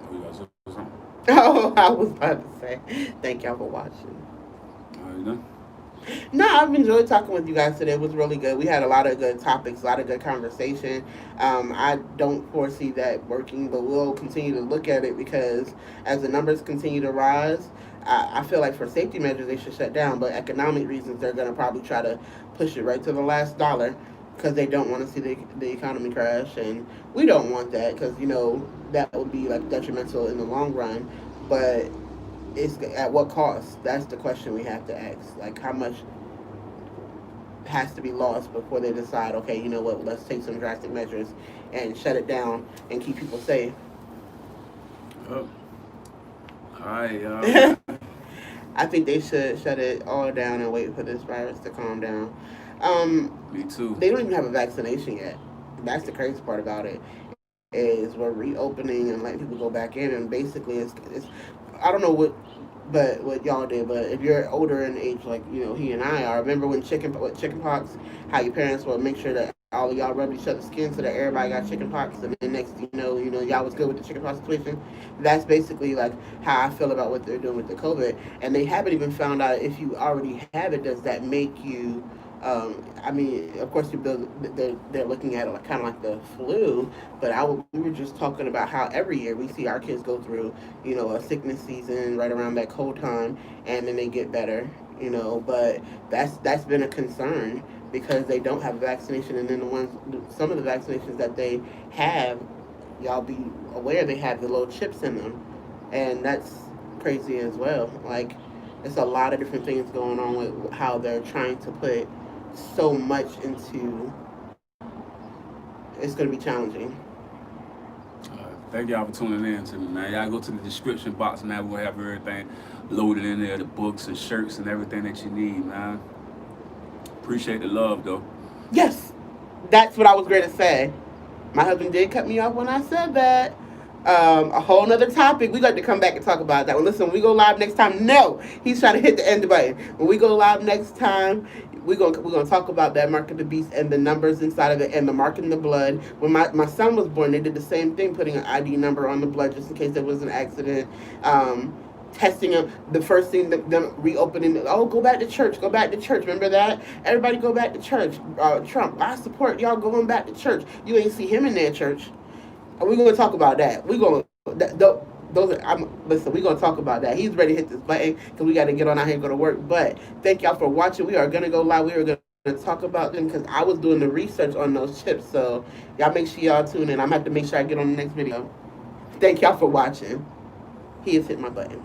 [SPEAKER 1] oh, you guys something?
[SPEAKER 2] oh, I was about to say, thank y'all for watching.
[SPEAKER 1] You know?
[SPEAKER 2] No, I've enjoyed talking with you guys today. It was really good. We had a lot of good topics, a lot of good conversation. I don't foresee that working, but we'll continue to look at it because as the numbers continue to rise, I feel like for safety measures they should shut down, but economic reasons they're going to probably try to push it right to the last dollar because they don't want to see the economy crash, and we don't want that because that would be like detrimental in the long run, but it's at what cost? That's the question we have to ask. Like, how much has to be lost before they decide, okay, you know what, let's take some drastic measures and shut it down and keep people safe.
[SPEAKER 1] Oh. All right,
[SPEAKER 2] I think they should shut it all down and wait for this virus to calm down.
[SPEAKER 1] Me too.
[SPEAKER 2] They don't even have a vaccination yet. That's the crazy part about it. Is we're reopening and letting people go back in, and basically it's I don't know what y'all did, but if you're older in age, like he and I are, remember when chicken pox, how your parents would make sure that all of y'all rubbed each other's skin so that everybody got chicken pox, and then next y'all was good with the chicken pox situation. That's basically like how I feel about what they're doing with the COVID, and they haven't even found out if you already have it, does that make you I mean, of course, they're looking at it like, kind of like the flu, but we were just talking about how every year we see our kids go through, a sickness season right around that cold time, and then they get better, but that's been a concern because they don't have a vaccination, and then some of the vaccinations that they have, y'all be aware they have the little chips in them, and that's crazy as well. Like, it's a lot of different things going on with how they're trying to put so much into. It's going to be challenging.
[SPEAKER 1] Thank y'all for tuning in to me, man. Y'all go to the description box, man. We'll have everything loaded in there, the books and shirts and everything that you need, man. Appreciate the love, though.
[SPEAKER 2] Yes, that's what I was going to say. My husband did cut me off when I said that. A whole nother topic. We got to come back and talk about that one. Listen, when we go live next time, no, he's trying to hit the end button. When we go live next time, we're gonna talk about that mark of the beast and the numbers inside of it and the mark in the blood. When my son was born, they did the same thing, putting an ID number on the blood just in case there was an accident. Testing them, the first thing, them reopening. Oh, go back to church. Go back to church. Remember that? Everybody go back to church. Trump, I support y'all going back to church. You ain't see him in that church. We're going to talk about that. We're going to, listen, we're going to talk about that. He's ready to hit this button because we got to get on out here and go to work. But thank y'all for watching. We are going to go live. We are going to talk about them because I was doing the research on those chips. So y'all make sure y'all tune in. I'm going to have to make sure I get on the next video. Thank y'all for watching. He has hit my button.